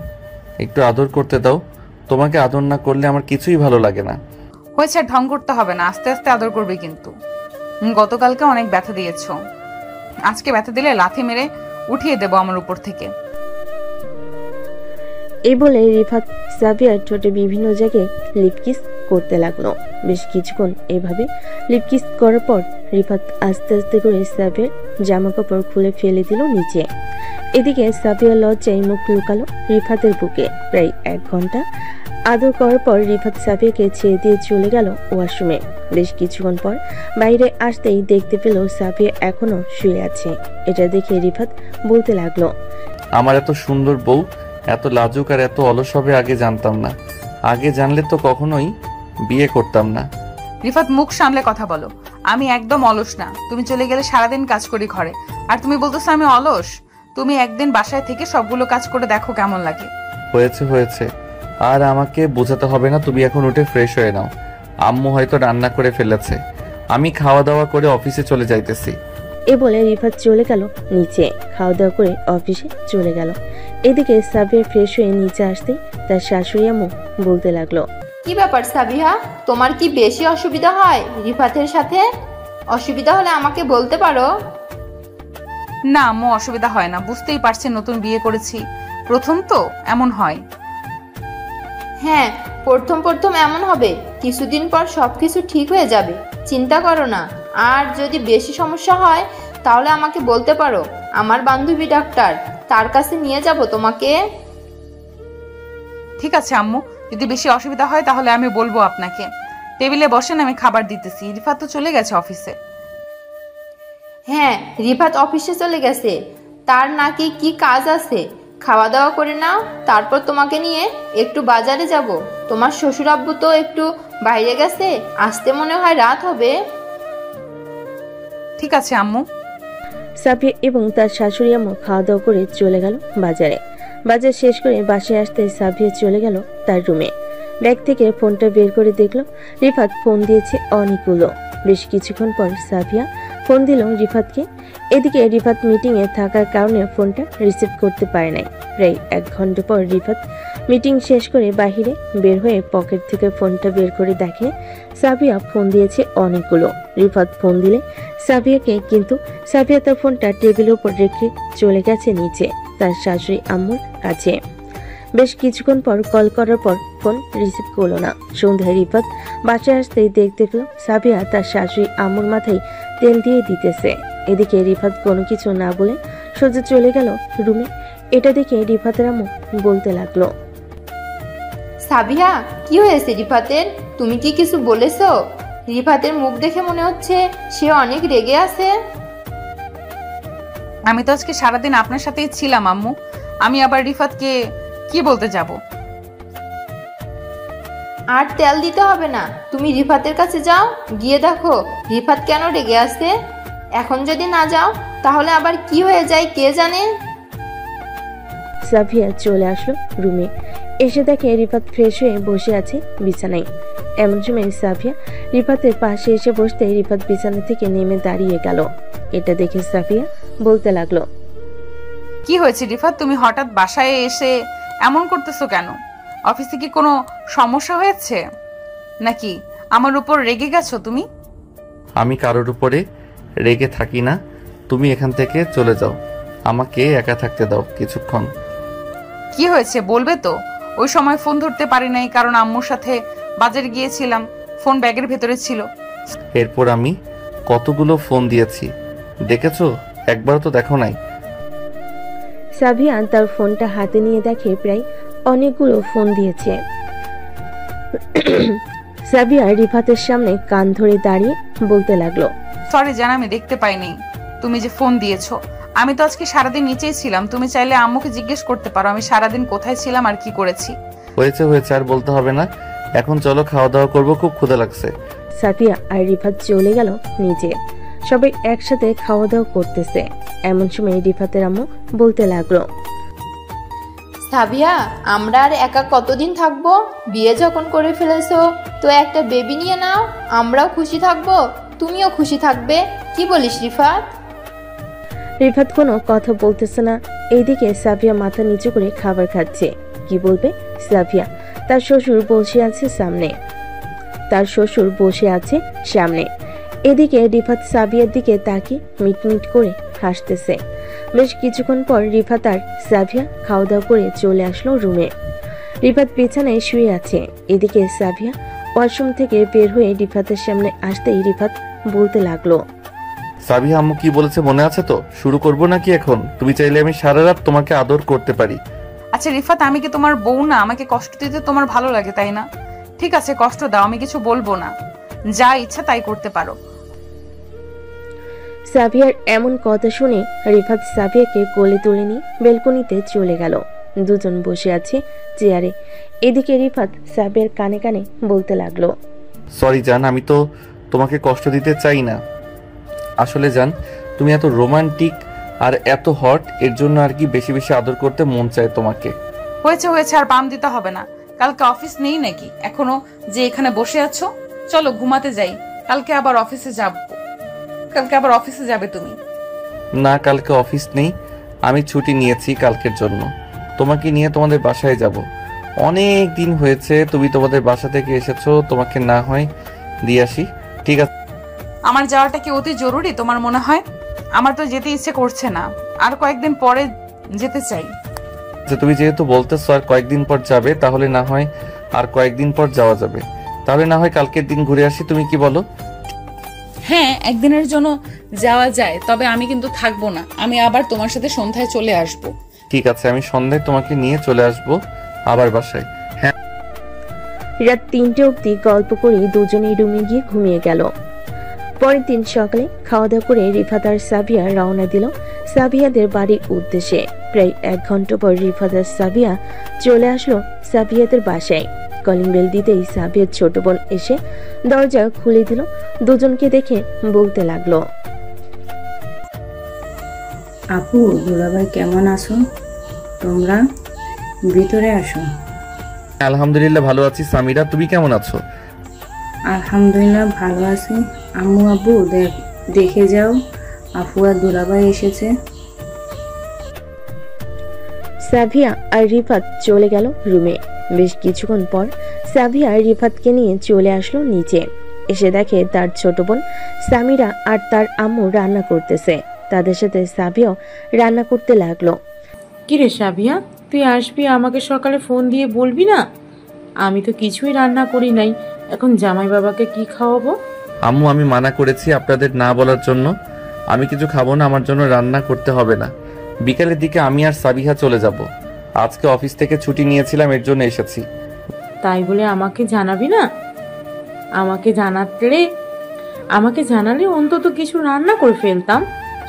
একটু আদর করতে দাও। তোমাকে আদর না করলে আমার কিছুই ভালো লাগে না। হয়েছে, ঢং করতে হবে না, আস্তে আস্তে আদর করবে কিন্তু। গতকালকে অনেক ব্যথা দিয়েছো, আজকে ব্যথা দিলে লাথি মেরে উঠিয়ে দেবো আমার উপর থেকে। এই বলে রিফাত সাবিয়ার ঠোঁটে বিভিন্ন জায়গায় লিপকিস করতে লাগলো। বেশ কিছুক্ষণ এভাবে লিপকিস করার পর রিফাত আস্তে আস্তে করে সাবিয়ার জামা কাপড় খুলে ফেলে দিল নিচে। এদিকে সাবিয়া লজ্জায় মুখ লুকালো রিফাতের বুকে। প্রায় 1 ঘন্টা আদর করার পর রিফাত সাবিয়াকে ছেড়ে দিয়ে চলে গেল ওয়াশরুমে। বেশ কিছুক্ষণ পর বাইরে আসতেই দেখতে পেল সাবিয়া এখনো শুয়ে আছে। এটা দেখে রিফাত বলতে লাগলো, আমার এত সুন্দর বউ এত লাজুক আর এত অলস হবে আগে জানতাম না। আগে জানলে তো কখনোই বিয়ে করতাম না। রিফাত, মুখ সামলে কথা বলো। আমি একদম অলস না। তুমি চলে গেলে সারাদিন কাজ করি ঘরে, আর তুমি বলতেছো আমি অলস? তুমি একদিন বাসায় থেকে সবগুলো কাজ করে দেখো কেমন লাগে। হয়েছে, আর আমাকে বোঝাতে হবে না। তুমি এখন উঠে ফ্রেশ হয়ে নাও। আম্মু হয়তো রান্না করে ফেলেছে, আমি খাওয়া দাওয়া করে অফিসে চলে যাইতেছি। এ বলে রিফাত চলে গেল নিচে। খাওয়া দাওয়া করে অফিসে চলে গেল। এদিকে সাবিয়া ফ্রেশ হয়ে নিচে আসতেই তার শাশুড়ি আম্মু বলতে লাগলো, কি ব্যাপার সাবিহা, তোমার কি বেশি অসুবিধা হয় রিফাতের সাথে? অসুবিধা হলে আমাকে বলতে পারো। না আম্মু, অসুবিধা হয় না। বুঝতেই পারছি নতুন বিয়ে করেছি, প্রথম তো এমন হয়। হ্যাঁ, প্রথম এমন হবে, কিছুদিন পর সবকিছু ঠিক হয়ে যাবে, চিন্তা করো না। আর যদি বেশি সমস্যা হয় তাহলে আমাকে বলতে পারো, আমার বান্ধবী ডাক্তার, তার কাছে নিয়ে যাব তোমাকে। ঠিক আছে আম্মু, যদি বেশি অসুবিধা হয় তাহলে আমি বলবো আপনাকে। টেবিলে বসেন, আমি খাবার দিতেছি। রিফাত তো চলে গেছে অফিসে। হ্যাঁ, রিফাত অফিসে চলে গেছে, তার নাকি কি কাজ আছে। খাওয়া দাওয়া করে নাও, তারপর তোমাকে নিয়ে একটু বাজারে যাব। তোমার শ্বশুর আব্বু তো একটু বাইরে গেছে, আসতে মনে হয় রাত হবে। ঠিক আছে আম্মু। সাবিয়া এবং তার শাশুড়ি আম্মু খাওয়া দাওয়া করে চলে গেল বাজারে। বাজার শেষ করে বাসায় আসতে সাবিয়া চলে গেল তার রুমে। ব্যাগ থেকে ফোনটা বের করে দেখলো রিফাত ফোন দিয়েছে অনেকগুলো। বেশ কিছুক্ষণ পর সাবিয়া ফোন দিল রিফাতকে। এদিকে রিফাত মিটিংয়ে থাকার কারণে ফোনটা রিসিভ করতে পারে নাই। প্রায় 1 ঘন্টা পর রিফাত মিটিং শেষ করে বাহিরে বের হয়ে পকেট থেকে ফোনটা বের করে দেখে সাবিয়া ফোন দিয়েছে অনেকগুলো। রিফাত ফোন দিলে সাবিয়াকে, কিন্তু সাবিয়া তার ফোনটা টেবিলের উপর রেখে চলে গেছে নিচে তার শাশুড়ি আম্মুর কাছে। বেশ কিছুক্ষণ পর কল করার পর ফোন রিসিভ করলো না। সন্ধ্যায় রিফাত বাসায় আসতেই দেখতে পেল সাবিয়া তার শাশুড়ি আম্মুর মাথায় তেল দিয়ে দিতেছে। এদিকে রিফাত কোনো কিছু না বলে সোজা চলে গেল রুমে। এটা দেখে রিফাতের আম্মু বলতে লাগলো, সাবিয়া, কি হয়েছে রিফাতের? তুমি কি কিছু বলেছো? রিফাতের মুখ দেখে মনে হচ্ছে সে অনেক রেগে আছে। আমি তো আজকে সারাদিন আপনার সাথেই ছিলাম আম্মু, আমি আবার রিফাতকে কি বলতে যাব? আর তেল দিতে হবে না, তুমি রিফাতের কাছে যাও, গিয়ে দেখো রিফাত কেন রেগে আছে। এখন যদি না যাও তাহলে আবার কি হয়ে যায় কে জানে। সাফিয়া চলে আসলো রুমে। এসে দেখে রিফাত ফ্রেশ হয়ে বসে আছে বিছানায়। এমন সময় সাফিয়া রিফাতের পাশে এসে বসতে রিফাত বিছানা থেকে নেমে দাঁড়িয়ে গেল। এটা দেখে সাফিয়া বলতে লাগলো, কি হয়েছে রিফাত, তুমি হঠাৎ বাসায় এসে এমন করতেছো কেন? অফিসে কি কোনো সমস্যা হয়েছে নাকি আমার উপর রেগে গেছো তুমি? আমি কারোর উপরে রেগে থাকি না, তুমি এখান থেকে চলে যাও, আমাকে একা থাকতে দাও কিছুক্ষণ। কি হয়েছে বলবে তো? ওই সময় ফোন ধরতে পারি নাই কারণ আম্মুর সাথে বাজারে গিয়েছিলাম, ফোন ব্যাগের ভেতরে ছিল। এরপর আমি কতগুলো ফোন দিয়েছি দেখেছো? একবারও তো দেখো নাই। সাবিয়া তার ফোনটা হাতে নিয়ে দেখে প্রায় অনেকগুলো ফোন দিয়েছে। সাবিয়া রিফাতের সামনে কান ধরে দাঁড়িয়ে বলতে লাগলো, সরি জান, আমি দেখতে পাইনি তুমি যে ফোন দিয়েছো। আমি তো আজকে সারাদিন নিচেই ছিলাম, তুমি চাইলে আম্মুকে জিজ্ঞেস করতে পারো আমি সারাদিন কোথায় ছিলাম আর কি করেছি। হয়েছে হয়েছে, আর বলতে হবে না, এখন চলো খাওয়া দাওয়া করবো, খুব ক্ষুধা লাগছে। সাফিয়া আর রিফাত চলে গেল নিচে। সবাই একসাথে খাওয়া দাওয়া করতেছে। এমন সময় রিফাতের আম্মু বলতে লাগলো, সাবিয়া, আমরা আর একা কতদিন থাকবো? বিয়ে যখন করে ফেলেছো তো একটা বেবি নিয়ে নাও, আমরাও খুশি থাকবো, তুমিও খুশি থাকবে। কি বলিস রিফাত? রিফাত কোনো কথা বলতেছে না। এইদিকে সাফিয়া মাথা নিচু করে খাবার খাচ্ছে। কি বলবে সাফিয়া? তার শ্বশুর বসে আছে সামনে। এদিকে রিফাত সাবিয়ার দিকে তাকিয়ে মিটমিট করে হাসতেছে। বেশ কিছুক্ষণ পর রিফাত আর সাফিয়া খাওয়া দাওয়া করে চলে আসলো রুমে। রিফাত বিছানায় শুয়ে আছে। এদিকে সাফিয়া ওয়াশরুম থেকে বের হয়ে রিফাতের সামনে আসতেই রিফাত বলতে লাগলো, সাবিয়া আম্মু কি বলেছে মনে আছে তো? শুরু করবো নাকি এখন? তুমি চাইলে আমি সারা রাত তোমাকে আদর করতে পারি। আচ্ছা রিফাত, আমি কি তোমার বউ না? আমাকে কষ্ট দিতে তোমার ভালো লাগে তাই না? ঠিক আছে, কষ্ট দাও, আমি কিছু বলবো না, যা ইচ্ছা তাই করতে পারো। সাফিয়ার এমন কথা শুনে রিফাত সাফিয়াকে কোলে তুলে নিয়ে বেলকনিতে চলে গেল। দুজন বসে আছে চেয়ারে। এদিকে রিফাত সাফিয়ার কানে কানে বলতে লাগলো, সরি জান, আমি তো তোমাকে কষ্ট দিতে চাই না। আসলে জান, তুমি এত রোমান্টিক আর এত হট, এর জন্য আর কি বেশি বেশি আদর করতে মন চায় তোমাকে। হয়েছে হয়েছে, আর পাম দিতে হবে না। কালকে অফিস নেই নাকি এখনো যে এখানে বসে আছো? চলো ঘুমাতে যাই, কালকে আবার অফিসে যাবে তুমি। না, কালকে অফিস নেই, আমি ছুটি নিয়েছি কালকের জন্য। তোমাকে নিয়ে তোমাদের বাসায় যাব। অনেক দিন হয়েছে তুমি তোমাদের বাসা থেকে এসেছো, তোমাকে না হয় দিয়ে আসি। ঠিক আছে? আমার যাওয়াটা কি অতি জরুরি তোমার মনে হয়? আমার তো যেতে ইচ্ছে করছে না, আর কয়েকদিন পরে যেতে চাই। যে তুমি যেহেতু বলতেছো আর কয়েকদিন পর যাবে, তাহলে না হয় আর কয়েকদিন পর যাওয়া যাবে। তাহলে না হয় কালকের দিন ঘুরে আসি, তুমি কি বলো? হ্যাঁ, একদিনের জন্য যাওয়া যায়, তবে আমি কিন্তু থাকবো না, আমি আবার তোমার সাথে সন্ধ্যায় চলে আসব। ঠিক আছে, আমি সন্ধ্যায় তোমাকে নিয়ে চলে আসব আবার বাসায়। হ্যাঁ। রাত ৩টে অবধি গল্প করে দুজনেই রুমে গিয়ে ঘুমিয়ে গেল। পরের দিন সকালে খাওয়া দাওয়া করে রিফাত আর সাবিয়া রওনা দিল সাবিয়াদের বাড়ির উদ্দেশ্যে। প্রায় ১ ঘন্টা পর রিফাত আর সাবিয়া চলে আসলো সাবিয়াদের বাসায়। কলিং বেল দিতেই সাবিয়ার ছোট বোন এসে দরজা খুলে দিল। দুজনকে দেখে বলতে লাগলো, আপু, দুলাভাই কেমন আছো? তোমরা ভিতরে আসো। আলহামদুলিল্লাহ ভালো আছি। সামিরা, তুমি কেমন আছো? আলহামদুলিল্লাহ ভালো আছি। আম্মু আব্বু দেখে যাও, আপু আর দুলাভাই এসেছে। সাবিয়া আর রিফাত চলে গেল রুমে। বেশ কিছুক্ষণ পর সাবিয়া রিফাতকে নিয়ে চলে আসলো নিচে। এসে দেখে তার ছোট বোন সামিরা আর তার আম্মু রান্না করতেছে। তাদের সাথে সাবিয়াও রান্না করতে লাগলো। কিরে সাবিয়া, তুই আসবি, আমাকে সকালে ফোন দিয়ে বলবি না? আমি তো কিছুই রান্না করি নাই, এখন জামাই বাবাকে কি খাওয়াবো? আম্মু, আমি মানা করেছি আপনাদের না বলার জন্য। আমি কিছু খাবো না, আমার জন্য রান্না করতে হবে না। বিকালের দিকে আমি আর সাবিহা চলে যাব। আজকে অফিস থেকে ছুটি নিয়েছিলাম, এর জন্য এসেছি। তাই বলে আমাকে জানাবি না? আমাকে জানালে অন্তত কিছু রান্না করে ফেলতাম।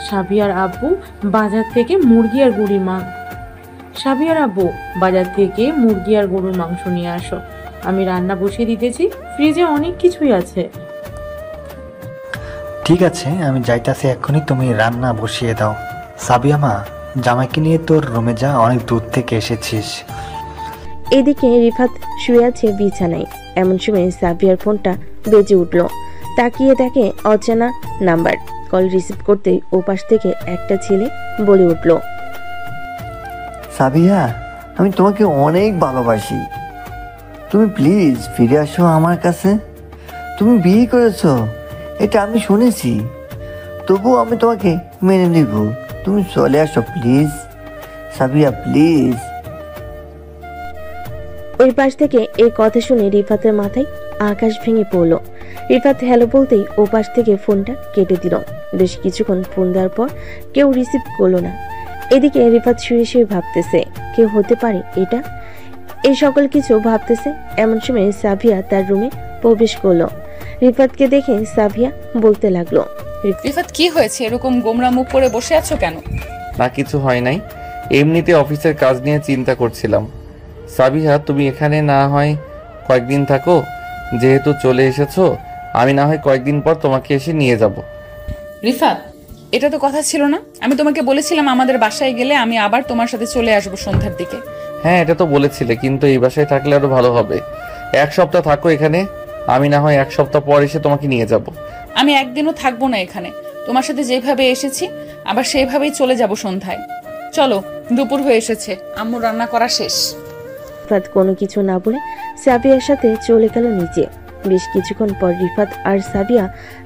সাবিয়ার আব্বু বাজার থেকে মুরগি আর গরুর মাংস নিয়ে আসো, আমি রান্না বসিয়ে দিতেছি, ফ্রিজে অনেক কিছুই আছে। ঠিক আছে, আমি যাইতাছি এক্ষুনি, তুমি রান্না বসিয়ে দাও। সাবিয়া মা, জামাইকে নিয়ে তোর রুমে যা, অনেক দূর থেকে এসেছিস। এদিকে রিফাত শুয়ে আছে বিছানায়। এমন সময় সাবিয়ার ফোনটা বেজে উঠল। তাকিয়ে দেখে অচেনা নাম্বার। কল রিসিভ করতেই ওপাশ থেকে একটা ছেলে বলে উঠল, সাবিয়া, আমি তোমাকে অনেক ভালোবাসি, তুমি প্লিজ ফিরে আসো আমার কাছে। তুমি বিয়ে করেছো, এটা আমি শুনেছি, তবুও আমি তোমাকে মেনে নিব। তুমি চলে আসো প্লিজ সাবিয়া, প্লিজ। ওই পাশ থেকে এই কথা শুনে রিফাতের মাথায় আকাশ ভেঙে পড়ল। রিফাত হ্যালো বলতেই ও পাশ থেকে ফোনটা কেটে দিল। বেশ কিছুক্ষণ ফোন দেওয়ার পর কেউ রিসিভ করলো না। এদিকে রিফাত শুয়ে শুয়ে ভাবতেছে, কেউ হতে পারে এটা। এই সকল কিছু ভাবতেছে, এমন সময় সাবিয়া তার রুমে প্রবেশ করলো। রিফাতকে দেখে সাবিয়া বলতে লাগলো, রিফাত কি হয়েছে, এরকম গোমরা মুখ করে বসে আছো কেন? না, কিছু হয় নাই, এমনিতে অফিসের কাজ নিয়ে চিন্তা করছিলাম। সাবিহা, তুমি এখানে না হয় কয়েকদিন থাকো, যেহেতু চলে এসেছো, আমি না হয় কয়েকদিন পর তোমাকে এসে নিয়ে যাব। রিফাত, এটা তো কথা ছিল না। আমি তোমাকে বলেছিলাম আমাদের বাসায় গেলে আমি আবার তোমার সাথে চলে আসবো সন্ধ্যার দিকে। হ্যাঁ, এটা তো বলেছিলে, কিন্তু এই বাসায় থাকলে আরো ভালো হবে। 1 সপ্তাহ থাকো এখানে, আমি না হয় 1 সপ্তাহ পর এসে তোমাকে নিয়ে যাব। আমি একদিনও থাকবো না এখানে। তোমার সাথে যেভাবে এসেছি আবার সেইভাবেই চলে যাব সন্ধ্যায়। চলো, দুপুর হয়ে এসেছে, আম্মু রান্না করা শেষ। রিফাত কোনো কিছু না বলে সাবিয়ার সাথে চলে গেল নিচে। বেশ কিছুক্ষণ পর রিফাত আর সাবিয়া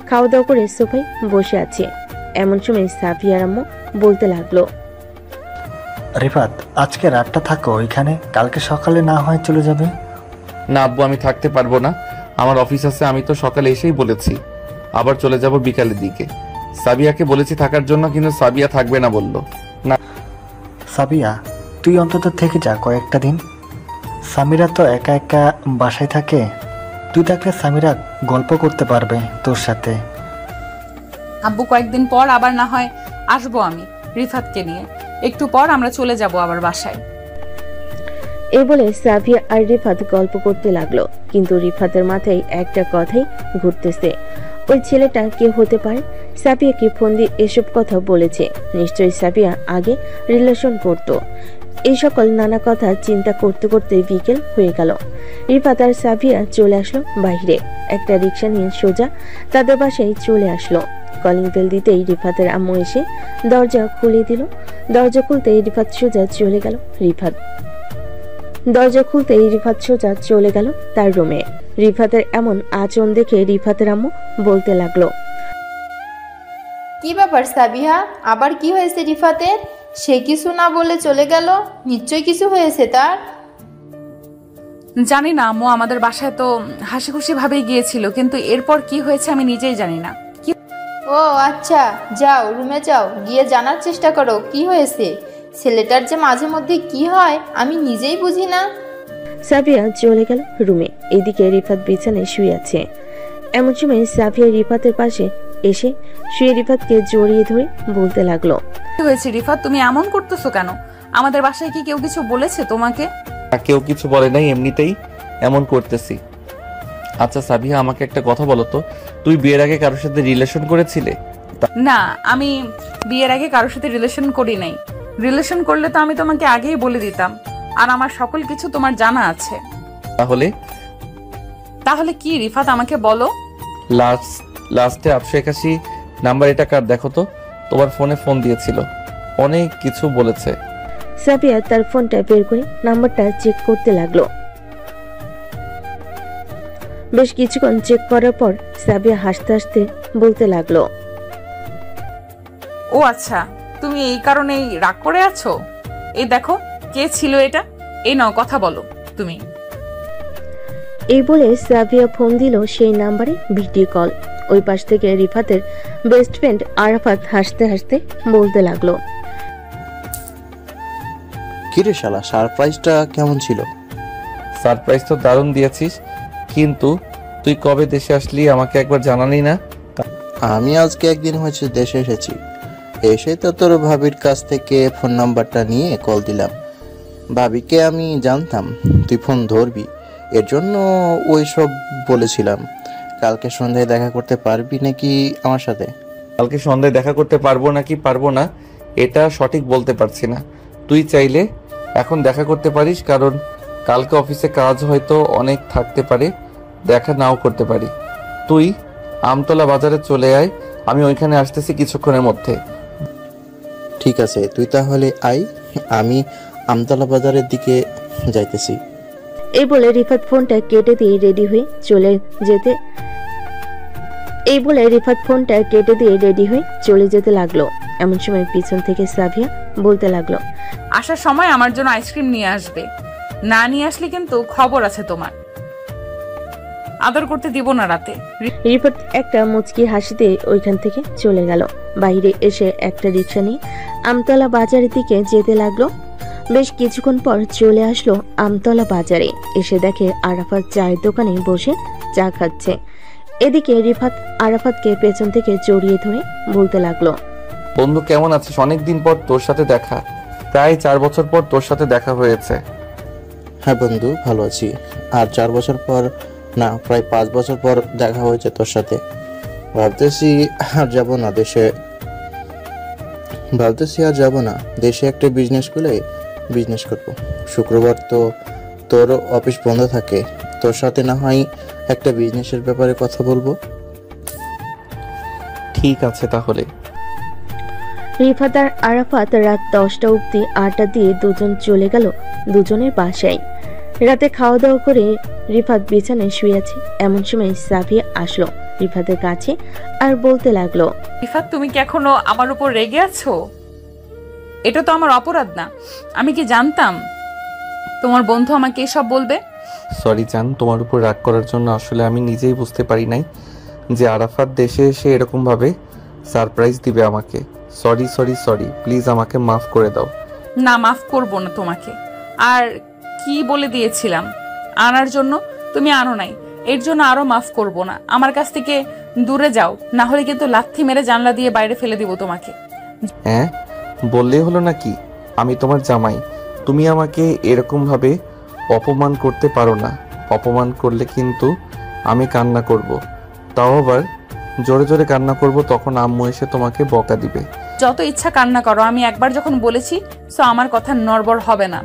খাওয়া দাওয়া করে সোফায় বসে আছে। এমন সময় সাবিয়ার আম্মু বলতে লাগলো, রিফাত, আজকে রাতটা থাকো এখানে, কালকে সকালে না হয় চলে যাবে। না আব্বু, আমি থাকতে পারবো না, আমার অফিস আছে। আমি তো সকালে এসেই বলেছি আবার চলে যাব বিকালের দিকে। সাবিয়াকে বলেছি থাকার জন্য, কিন্তু সাবিয়া থাকবে না বললো। না সাবিয়া, তুই অন্তত থেকে যা কয়েকটা দিন। সামিরা তো একা একা বাসায় থাকে, তুই থাকলে সামিরা গল্প করতে পারবে তোর সাথে। আব্বু, কয়েকদিন পর আবার না হয় আসবো আমি রিফাতকে নিয়ে। একটু পর আমরা চলে যাব আবার বাসায়। এই বলে সাবিয়া আর রিফাত গল্প করতে লাগলো। কিন্তু রিফাতের মাথায় একটা কথাই ঘুরতেছে, ওই ছেলেটা কে হতে পারে? সাবিয়াকে ফোন দিয়ে এসব কথা বলেছে, নিশ্চয়ই সাবিয়া আগে রিলেশন করতো। এই সকল নানা কথা চিন্তা করতে করতে বিকেল হয়ে গেল। রিফাত আর সাবিয়া চলে আসলো বাইরে। একটা রিক্সা নিয়ে সোজা তাদের বাসায় চলে আসলো। কলিং বেল দিতেই রিফাতের আম্মু এসে দরজা খুলে দিল। দরজা খুলতেই রিফাত সোজা চলে গেল তার রুমে। রিফাতের এমন আচরণ দেখে রিফাতের আম্মু বলতে লাগলো, কি ব্যাপার সাবিহা, আবার কি হয়েছে রিফাতের? সে কিছু না বলে চলে গেল, নিশ্চয়ই কিছু হয়েছে তার। জানি না আম্মু, আমাদের বাসায় তো হাসি খুশি ভাবেই গিয়েছিল, কিন্তু এরপর কি হয়েছে আমি নিজেই জানি না। ও আচ্ছা, যাও রুমে যাও, গিয়ে জানার চেষ্টা করো কি হয়েছে। ছেলেটার যে মাঝে মধ্যে কি হয় আমি নিজেই বুঝি না। সাবিয়া চলে গেল রুমে। এদিকে রিফাত বিছানায় শুয়ে আছে। এমন সময় সাবিয়া রিফাতের পাশে এসে শুয়ে রিফাতকে জড়িয়ে ধরে বলতে লাগলো, কি হয়েছে রিফাত, তুমি এমন করতেছো কেন? আমাদের বাসায় কি কেউ কিছু বলেছে তোমাকে? কেউ কিছু বলে নাই, এমনিতেই এমন করতেছি। আচ্ছা সাবিহা, আমাকে একটা কথা বলো তো, তুই বিয়ের আগে কারোর সাথে রিলেশন করেছিলে? না, আমি বিয়ের আগে কারোর সাথে রিলেশন করি নাই। রিলেশন করলে তো আমি তোমাকে আগেই বলে দিতাম, আর আমার সকল কিছু তোমার জানা আছে। তাহলে কি রিফাত, আমাকে বলো। লাস্টে 881 নাম্বার, এটা কার দেখো তো, তোমার ফোনে ফোন দিয়েছিল, অনেক কিছু বলেছে। সাবিয়া তার ফোনটা বের করে নাম্বারটা চেক করতে লাগলো। বেশ কিছুক্ষণ চেক করার পর সাবিয়া হাসতে হাসতে বলতে লাগলো, ও আচ্ছা, তুমি এই কারণেই রাগ করে আছো? এই দেখো, কে ছিল এটা? এই নাও কথা বলো তুমি। এই বলে সাবিয়া ফোন দিল সেই নাম্বারে ভিডিও কল। ওই পাশ থেকে রিফাতের বেস্ট ফ্রেন্ড আরাফাত হাসতে হাসতে বলতে লাগলো, কিরে শালা, সারপ্রাইজটা কেমন ছিল? সারপ্রাইজ তো দারুণ দিয়েছিস, কিন্তু তুই কবে দেশে আসলি আমাকে একবার জানালি না? আমি আজকে একদিন হয়েছে দেশে এসেছি, এসে তো তোর ভাবির কাছ থেকে ফোন নাম্বারটা নিয়ে কল দিলাম। ভাবিকে আমি জানতাম তুই ফোন ধরবি, এর জন্য ওই সব বলেছিলাম। কালকে সন্ধ্যায় দেখা করতে পারবি নাকি আমার সাথে? কালকে সন্ধ্যায় দেখা করতে পারবো নাকি পারবো না এটা সঠিক বলতে পারছি না। তুই চাইলে এখন দেখা করতে পারিস, কারণ কালকে অফিসে কাজ হয়তো অনেক থাকতে পারে, দেখা নাও করতে পারি। তুই আমতলা বাজারে চলে আয়, আমি ওইখানে আসতেছি কিছুক্ষণের মধ্যে। ঠিক আছে, তুই তাহলে আয়, আমি আমতলা বাজারের দিকে যাইতেছি। এই বলে রিফাত ফোনটা কেটে দিয়ে রেডি হয়ে চলে যেতে লাগলো। এমন সময় পিছন থেকে সাবিয়া বলতে লাগলো, আসার সময় আমার জন্য আইসক্রিম নিয়ে আসবে, না নিয়ে আসলে কিন্তু খবর আছে তোমার, আদর করতে দিব না রাতে। রিফাত একটা মুচকি হাসিতে ওইখান থেকে চলে গেল। বাইরে এসে একটা রিক্সা নিয়ে আমতলা বাজারের দিকে যেতে লাগলো। বেশ কিছুক্ষণ পর চলে আসলো আমতলা বাজারে। এসে দেখে আরাফাত চায়ের দোকানে বসে চা খাচ্ছে। এদিকে রিফাত আরাফাতকে পেছন থেকে জড়িয়ে ধরে বলতে লাগলো, বন্ধু কেমন আছিস? অনেকদিন পর তোর সাথে দেখা, প্রায় 4 বছর পর তোর সাথে দেখা হয়েছে। হ্যাঁ বন্ধু, ভালো আছি। আর 4 বছর পর না, প্রায় 5 বছর পর দেখা হয়েছে তোর সাথে। ভাবতেছি আর যাব না দেশে একটা বিজনেস খুলে বিজনেস করব। শুক্রবার তো তোর অফিস বন্ধ থাকে, তোর সাথে না হয় একটা বিজনেসের ব্যাপারে কথা বলবো। ঠিক আছে তাহলে। রিফাত আর আরাফাত রাত 10টা অবধি আড্ডা দিয়ে দুজন চলে গেল দুজনের বাসায়। রাতে খাওয়া দাওয়া করে রিফাত বিছানায় শুয়ে আছে। এমন সময় সাবিয়া আসলো রিফাতের কাছে আর বলতে লাগলো, রিফাত তুমি কি এখনো আমার উপর রেগে আছো? এটা তো আমার অপরাধ না, আমি কি জানতাম তোমার বন্ধু আমাকে এসব বলবে? সরি জান, তোমার উপর রাগ করার জন্য আসলে আমি নিজেই বুঝতে পারি নাই যে আরাফাত দেশে এসে এরকম ভাবে সারপ্রাইজ দিবে আমাকে। সরি সরি সরি, প্লিজ আমাকে মাফ করে দাও। না, মাফ করব না তোমাকে। আর কি বলে দিয়েছিলাম আনার জন্য, তুমি আনো নাই, এর জন্য আরো মাফ করব না। আমার কাছ থেকে দূরে যাও, না হলে কিন্তু লাথি মেরে জানলা দিয়ে বাইরে ফেলে দিব তোমাকে। হ্যাঁ, বললেই হলো নাকি আমি তোমার জামাই? তুমি আমাকে এরকম ভাবে অপমান করতে পারো না। অপমান করলে কিন্তু আমি কান্না করব, তাও আবার জোরে জোরে কান্না করব, তখন আম্মু এসে তোমাকে বকা দিবে। যত ইচ্ছা কান্না করো, আমি একবার যখন বলেছি সো আমার কথা নড়বড় হবে না।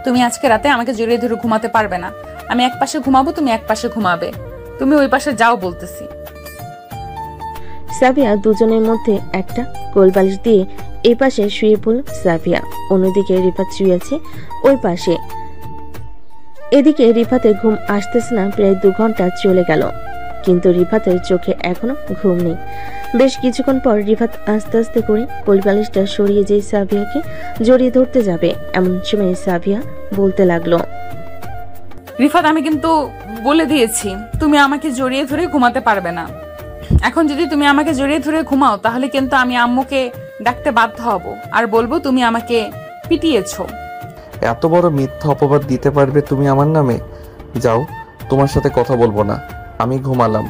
তুমি আজকে রাতে আমাকে জড়িয়ে ধরে ঘুমাতে পারবে না। আমি এক পাশে ঘুমাবো, তুমি এক পাশে ঘুমাবে। তুমি ওই পাশে যাও বলতেছি। সাবিয়া দুজনের মধ্যে একটা কোলবালিশ দিয়ে এই পাশে শুয়ে পড়ল সাবিয়া, অন্যদিকে রিফাত শুয়ে আছে ওই পাশে। এদিকে রিফাতের ঘুম আসতেছে না, প্রায় 2 ঘন্টা চলে গেল, কিন্তু রিফাতের চোখে এখনো ঘুম নেই। বেশ কিছুক্ষণ পর রিফাত আস্তে আস্তে করে কোলবালিশটা সরিয়ে যেয়ে সাবিয়াকে জড়িয়ে ধরতে যাবে, এমন সময় সাবিয়া বলতে লাগলো, রিফাত আমি কিন্তু বলে দিয়েছি তুমি আমাকে জড়িয়ে ধরে ঘুমাতে পারবে না। এখন যদি তুমি আমাকে জড়িয়ে ধরে ঘুমাও তাহলে কিন্তু আমি আম্মুকে ডাকতে বাধ্য হব আর বলবো তুমি আমাকে পিটিয়েছো। এত বড় মিথ্যা অপবাদ দিতে পারবে তুমি আমার নামে? যাও, তোমার সাথে কথা বলবো না, আমি ঘুমালাম।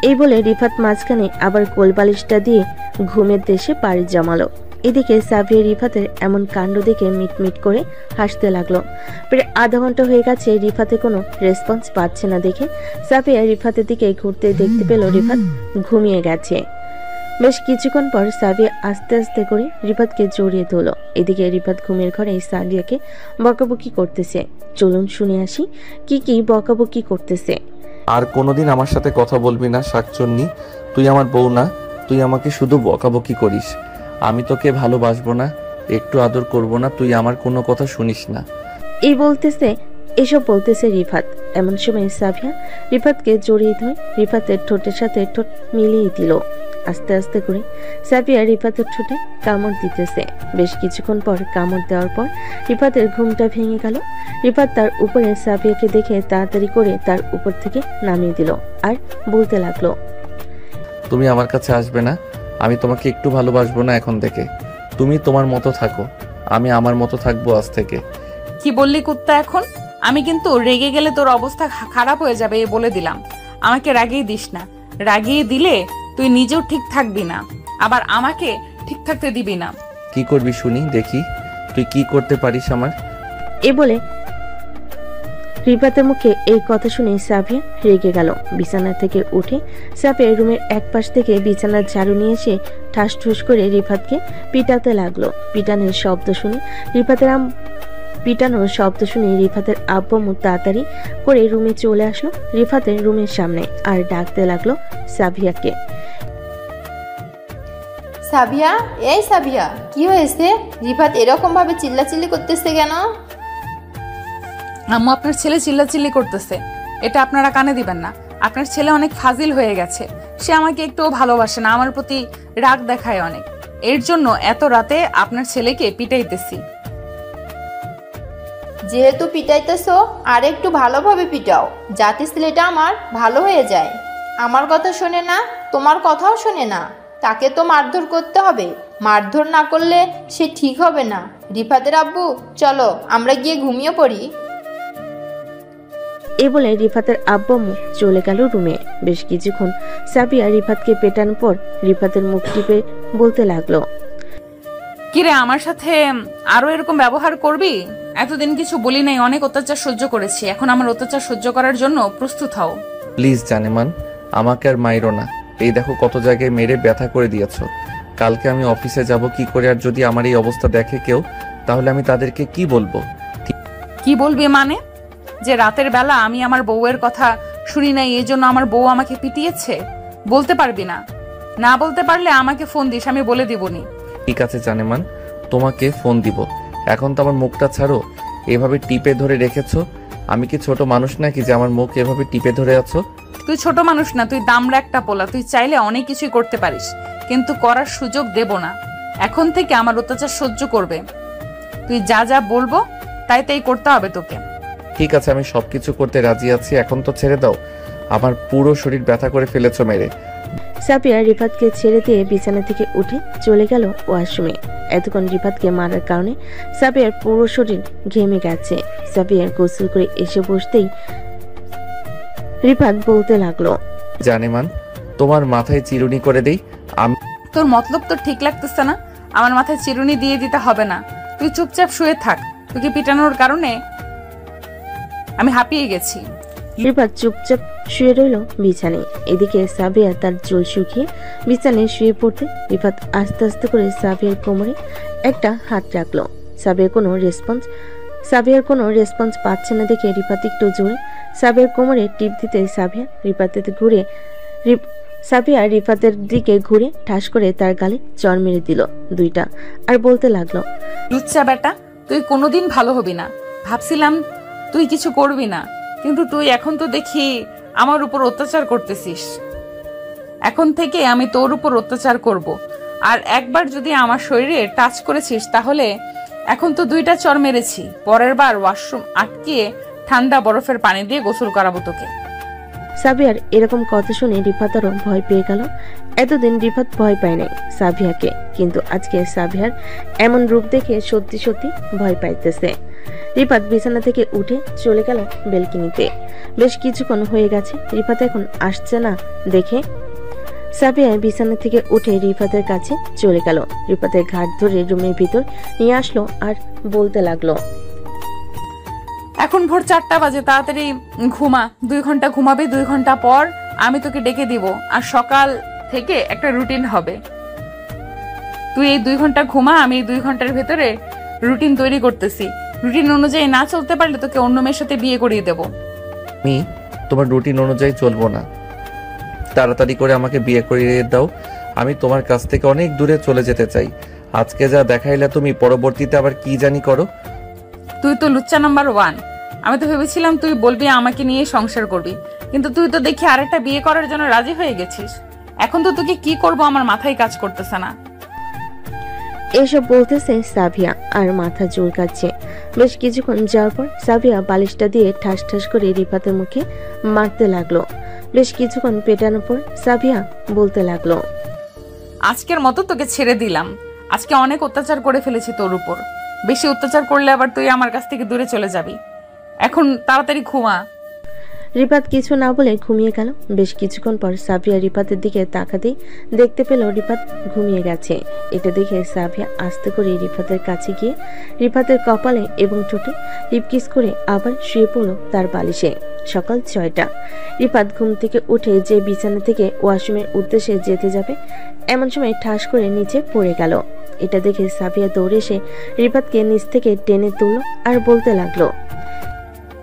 এই বলে রিফাত মাঝখানে আবার কোলবালিশটা দিয়ে ঘুমের দেশে পাড়ি জমালো। এদিকে সাবিয়া রিফাতের এমন কাণ্ড দেখে মিটমিট করে হাসতে লাগলো। প্রায় আধা ঘন্টা হয়ে গেছে, রিফাতে কোনো রেসপন্স পাচ্ছে না দেখে সাবিয়া রিফাতের দিকে ঘুরতে দেখতে পেল রিফাত ঘুমিয়ে গেছে। বেশ কিছুক্ষণ পর সাবিয়া আস্তে আস্তে করে রিফাতকে জড়িয়ে ধরল। এদিকে রিফাত ঘুমের ঘরে সাবিয়াকে বকাবকি করতেছে। চলুন শুনে আসি কি কি বকাবকি করতেছে। আর কোনোদিন আমার সাথে কথা বলবি না শাকচুন্নি, তুই আমার বউ না, তুই আমাকে শুধু বকাবকি করিস। আমি তোকে ভালোবাসবো না, একটু আদর করব না, তুই আমার কোনো কথা শুনিস না। এসব বলতেছে রিফাত। এমন সময় সাবিয়া রিফাতকে জড়িয়ে ধরে রিফাতের ঠোঁটের সাথে ঠোঁট মিলিয়ে দিল। আস্তে আস্তে করে সাফিয়া রিফাতের ঠোঁটে কামড় দিতেছে। বেশ কিছুক্ষণ পর কামড় দেওয়ার পর রিফাতের ঘুমটা ভেঙে গেল। রিফাত তার উপরে সাফিয়াকে দেখে তাড়াতাড়ি করে তার উপর থেকে নামিয়ে দিল আর বলতে লাগলো, তুমি আমার কাছে আসবে না, আমি তোমাকে একটু ভালোবাসবো না এখন থেকে। তুমি তোমার মতো থাকো, আমি আমার মতো থাকবো আজ থেকে। কি বললি কুত্তা? এখন আমি কিন্তু রেগে গেলে তোর অবস্থা খারাপ হয়ে যাবে, এ বলে দিলাম। আমাকে রাগিয়ে দিস না, রাগিয়ে দিলে তুই নিজেও ঠিক থাকবি না, আবার আমাকে ঠিক থাকতে দিবি না। কি করবি শুনি, দেখি তুই কি করতে পারিস আমার। এ বলে রিফাতের মুখে এই কথা শুনে সাফিয়া রেগে গেল। বিছানা থেকে উঠে সাফিয়া রুমের এক পাশ থেকে বিছানার ঝাড়ু নিয়ে এসে ঠাস ঠুস করে রিফাতকে পিটাতে লাগলো। পিটানোর শব্দ শুনে রিফাতের আব্বু তাড়াতাড়ি করে রুমে চলে আসলো রিফাতের রুমের সামনে আর ডাকতে লাগলো সাফিয়াকে। সাবিয়া, এই সাবিয়া, কি হয়েছে? রিফাত এরকম ভাবে চিল্লাচিল্লি করতেছে কেন? আম্মু, আপনার ছেলে চিল্লাচিল্লি করতেছে, এটা আপনারা কানে দিবেন না। আপনার ছেলে অনেক ফাজিল হয়ে গেছে, সে আমাকে একটুও ভালোবাসে না, আমার প্রতি রাগ দেখায় অনেক। এর জন্য এত রাতে আপনার ছেলেকে পিটাইতেছি। যেহেতু পিটাইতেছো, আর একটু ভালোভাবে পিটাও, যাতে ছেলেটা আমার ভালো হয়ে যায়। আমার কথা শোনে না, তোমার কথাও শোনে না, তাকে তো মারধর করতে হবে। মারধর না করলে সে ঠিক হবে না। রিফাতের আব্বু, চলো আমরা গিয়ে ঘুমিয়ে পড়ি। এ বলে রিফাতের আব্বু চলে গেল রুমে। বেশ কিছুক্ষণ সাফিয়া রিফাতকে পেটানোর পর রিফাতের মুখ টিপে বলতে লাগলো, কিরে, আমার সাথে আরো এরকম ব্যবহার করবি? এতদিন কিছু বলি নাই, অনেক অত্যাচার সহ্য করেছি, এখন আমার অত্যাচার সহ্য করার জন্য প্রস্তুত হও। প্লিজ জানেমান, আমাকে আর মাইরো না। এই দেখো কত জায়গায় মেরে ব্যথা করে দিয়েছো। কালকে আমি অফিসে যাব কি করে, আর যদি আমার এই অবস্থা দেখে কেউ, তাহলে আমি তাদেরকে কি বলবো? কি বলবি মানে? যে রাতের বেলা আমি আমার বউয়ের কথা শুনি নাই, এই জন্য আমার বউ আমাকে পিটিয়েছে? বলতে পারবি না? না বলতে পারলে আমাকে ফোন দিস, আমি বলে দিবনি। ঠিক আছে জানেমান, তোমাকে ফোন দিব। এখন তো আমার মুখটা ছাড়ো। এভাবে টিপে ধরে রেখেছো, আমি কি ছোট মানুষ নাকি যে আমার মুখ এভাবে টিপে ধরে আছো? তুই ছোট মানুষ না, তুই দামড়া একটা পোলা। তুই চাইলে অনেক কিছুই করতে পারিস, কিন্তু করার সুযোগ দেব না। এখন থেকে আমার অত্যাচার সহ্য করবে। তুই যা যা বলবো তাই তাই করতে হবে তোকে। ঠিক আছে, আমি সবকিছু করতে রাজি আছি, এখন তো ছেড়ে দাও। আমার পুরো শরীর ব্যথা করে ফেলেছো মেরে। সাফিয়া রিফাতকে ছেড়ে দিয়ে বিছানা থেকে উঠে চলে গেল ওয়াশরুমে। এতক্ষণ রিফাতকে মারার কারণে সাফিয়ার পুরো শরীর ঘেমে গেছে। সাফিয়ার গোসল করে এসে বসতেই রিফাত বলতে লাগলো, জানেমান, তোমার মাথায় চিরুনি করে দেই? তোর মতলব তো ঠিক লাগতেছে না। আমার মাথায় চিরুনি দিয়ে দিতে হবে না, তুই চুপচাপ শুয়ে থাক। তোকে পিটানোর কারণে আমি হাঁপিয়ে গেছি। রিফাত চুপচাপ শুয়ে রইল বিছানায়। এদিকে সাবিয়া তার চুল শুকিয়ে বিছানায় শুয়ে পড়তে রিফাত আস্তে আস্তে করে সাবিয়ার কোমরে একটা হাত রাখলো। সাবিয়ার কোনো রেসপন্স পাচ্ছে না দেখে রিফাত একটু জোরে সাবিয়ার কোমরে টিপ দিতে সাবিয়া রিফাতের দিকে ঘুরে ঠাস করে তার গালে চড় মেরে দিল দুইটা, আর বলতে লাগলো, লুচ্চা বেটা, তুই কোনোদিন ভালো হবি না। ভাবছিলাম তুই কিছু করবি না, কিন্তু তুই এখন তো দেখি আমার উপর অত্যাচার করতেছিস। এখন থেকে আমি তোর উপর অত্যাচার করব, আর একবার যদি আমার শরীরে টাচ করেছিস তাহলে এখন তো দুইটা চড় মেরেছি, পরের বার ওয়াশরুম আটকিয়ে ঠান্ডা বরফের পানি দিয়ে গোসল করাবো তোকে। সাবিয়ার এরকম কথা শুনে রিফাত আরো ভয় পেয়ে গেল। এতদিন রিফাত ভয় পায় নাই সাবিয়াকে, কিন্তু আজকে সাবিয়ার এমন রূপ দেখে সত্যি সত্যি ভয় পাইতেছে। রিফাত বিছানা থেকে উঠে চলে গেল বেলকনিতে। বেশ কিছুক্ষণ হয়ে গেছে, রিফাত এখন আসছে না দেখে সাবিয়া বিছানা থেকে উঠে রিফাতের কাছে চলে গেল। রিফাতের ঘাট ধরে রুমের ভিতর নিয়ে আসলো আর বলতে লাগলো, এখন ভোর 4টা বাজে, তাড়াতাড়ি ঘুমা। 2 ঘন্টা ঘুমাবে, 2 ঘন্টা পর আমি তোকে ডেকে দিব, আর সকাল থেকে একটা রুটিন হবে। তুই এই 2 ঘন্টা ঘুমা, আমি এই 2 ঘন্টার ভেতরে রুটিন তৈরি করতেছি। রুটিন অনুযায়ী না চলতে পারলে তোকে অন্য মেয়ের সাথে বিয়ে করিয়ে দেব। আমি তোমার রুটিন অনুযায়ী চলবো না, তাড়াতাড়ি করে আমাকে বিয়ে করিয়ে দাও। আমি তোমার কাছ থেকে অনেক দূরে চলে যেতে চাই। আজকে যা দেখাইলে তুমি, পরবর্তীতে আবার কি জানি করো। তুই তো লুচ্চা নাম্বার 1। আমি তো ভেবেছিলাম তুই বলবি আমাকে নিয়ে সংসার করবি, কিন্তু তুই তো দেখি আরেকটা বিয়ে করার জন্য রাজি হয়ে গেছিস। এখন তো তোকে কি করব আমার মাথায় কাজ করতেছে না। এসব বলতেছে সাবিয়া আর মাথা চুলকাচ্ছে। বেশ কিছুক্ষণ যাওয়ার পর সাবিয়া বালিশটা দিয়ে ঠাস ঠাস করে রিফাতের মুখে মারতে লাগলো। বেশ কিছুক্ষণ পেটানোর পর সাবিয়া বলতে লাগলো, আজকের মতো তোকে ছেড়ে দিলাম। আজকে অনেক অত্যাচার করে ফেলেছি তোর উপর। বেশি অত্যাচার করলে আবার তুই আমার কাছ থেকে দূরে চলে যাবি। এখন তাড়াতাড়ি ঘুমা। রিফাত কিছু না বলে ঘুমিয়ে গেল। বেশ কিছুক্ষণ পর সাবিয়া রিফাতের দিকে তাকাতেই দেখতে পেল রিফাত ঘুমিয়ে গেছে। এটা দেখে সাবিয়া আস্তে করে রিফাতের কাছে গিয়ে রিফাতের কপালে এবং ঠোঁটে লিপকিস করে আবার শুয়ে পড়ল তার বালিশে। সকাল 6টা। রিফাত ঘুম থেকে উঠে যে বিছানা থেকে ওয়াশরুমের উদ্দেশ্যে যেতে যাবে এমন সময় ঠাস করে নিচে পড়ে গেল। এটা দেখে সাবিয়া দৌড়ে এসে রিফাতকে নিচ থেকে টেনে তুলল আর বলতে লাগলো,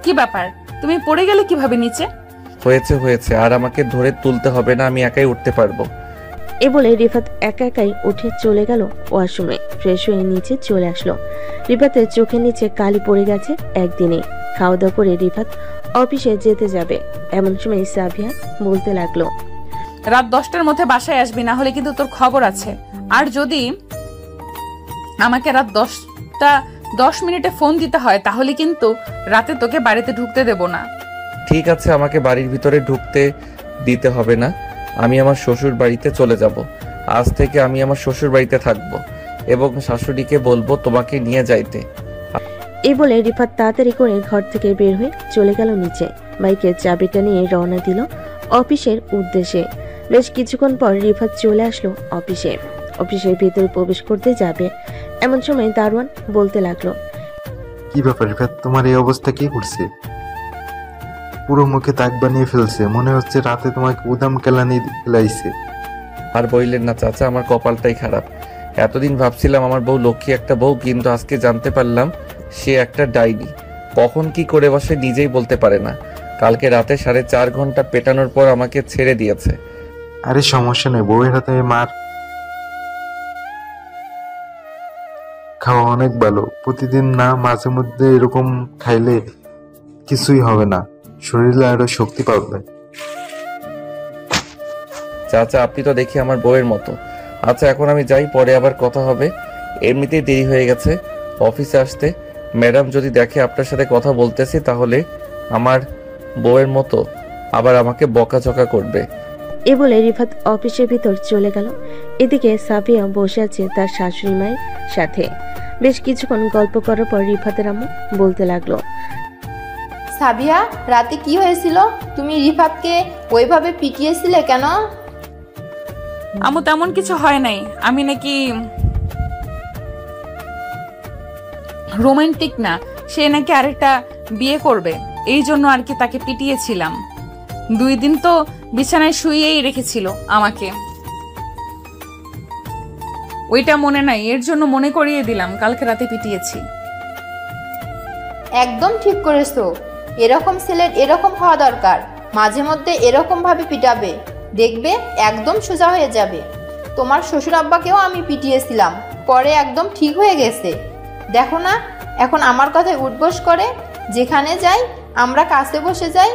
কি ব্যাপার, তুমি পড়ে গেলে কিভাবে নিচে? হয়েছে, আর আমাকে ধরে তুলতে হবে না, আমি একাই উঠতে পারবো। এ বলে রিফাত একা একাই উঠে চলে গেল ওয়াশরুমে। ফ্রেশ হয়ে নিচে চলে আসলো। রিফাতের চোখের নিচে কালি পড়ে গেছে একদিনে। খাওয়া দাওয়া করে রিফাত অফিসে যেতে যাবে এমন সময় সাবিয়া বলতে লাগলো, রাত 10টার মধ্যে বাসায় আসবি, না হলে কিন্তু তোর খবর আছে। আর যদি আমাকে রাত 10 মিনিটে ফোন দিতে হয় তাহলে কিন্তু রাতে তোকে বাড়িতে ঢুকতে দেব না। ঠিক আছে, আমাকে বাড়ির ভিতরে ঢুকতে দিতে হবে না। আমি আমার শ্বশুর বাড়িতে চলে যাব। আজ থেকে আমি আমার শ্বশুর বাড়িতে থাকবো এবং শাশুড়িকে বলবো তোমাকে নিয়ে যাইতে। এই বলে রিফাত তাড়াতাড়ি করে ঘর থেকে বের হয়ে চলে গেল নিচে। বাইকের চাবিটা নিয়ে রওনা দিল অফিসের উদ্দেশ্যে। বেশ কিছুক্ষণ পর রিফাত চলে আসলো অফিসে। অফিসের ভিতরে প্রবেশ করতে যাবে এমন সময় দারোয়ান বলতে লাগলো, কি ব্যাপার রিফাত, তোমার এই অবস্থা কি করছে? পুরো মুখে দাগ বানিয়ে ফেলছে, মনে হচ্ছে রাতে তোমাকে উদাম কেলানি খেলাইছে। আর বললেন না চাচা, আমার কপালটাই খারাপ। এতদিন ভাবছিলাম আমার বউ লক্ষ্মী একটা বউ, কিন্তু আজকে জানতে পারলাম সে একটা ডাইনি। কখন কি করে বসে নিজেই বলতে পারে না। কালকে রাতে 4.5 ঘন্টা পেটানোর পর আমাকে ছেড়ে দিয়েছে। আরে সমস্যা নেই, বউয়ের হাতে মার খাওয়া অনেক ভালো। প্রতিদিন না, মাঝে মধ্যে এরকম খাইলে কিছুই হবে না, শরীরে আরো শক্তি পাবে। চাচা আপনি তো দেখি আমার বউয়ের মতো। আচ্ছা এখন আমি যাই, পরে আবার কথা হবে। এমনিতেই দেরি হয়ে গেছে অফিসে আসতে। ম্যাডাম যদি দেখে আপনার সাথে কথা বলতেছি তাহলে আমার বউয়ের মতো আবার আমাকে বকাঝকা করবে। এ বলে রিফাত অফিসের ভিতর চলে গেল। এদিকে সাবিয়া বসে আছে তার শাশুড়ি মায়ের সাথে। বেশ কিছুক্ষণ গল্প করার পর রিফাতের আম্মু বলতে লাগলো, সাবিয়া, রাতে কি হয়েছিল? তুমি রিফাতকে ওইভাবে পিটিয়েছিলে কেন? আমু তেমন কিছু হয় নাই। আমি নাকি রোমান্টিক না, সে নাকি আরেকটা বিয়ে করবে, এই জন্য আর কি তাকে পিটিয়েছিলাম। 2 দিন তো বিছানায় শুয়েই রেখেছিল আমাকে। ওইটা মনে নাই, এর জন্য মনে করিয়ে দিলাম কালকে রাতে পিটিয়েছি। একদম ঠিক করেছো। এরকম ছেলের এরকম হওয়া দরকার। মাঝে মধ্যে এরকম ভাবে পিটাবে, দেখবে একদম সোজা হয়ে যাবে। তোমার শ্বশুর আব্বাকেও আমি পিটিয়েছিলাম, পরে একদম ঠিক হয়ে গেছে। দেখো না এখন আমার কথায় উঠবোস করে। যেখানে যাই আমরা কাছে বসে যাই।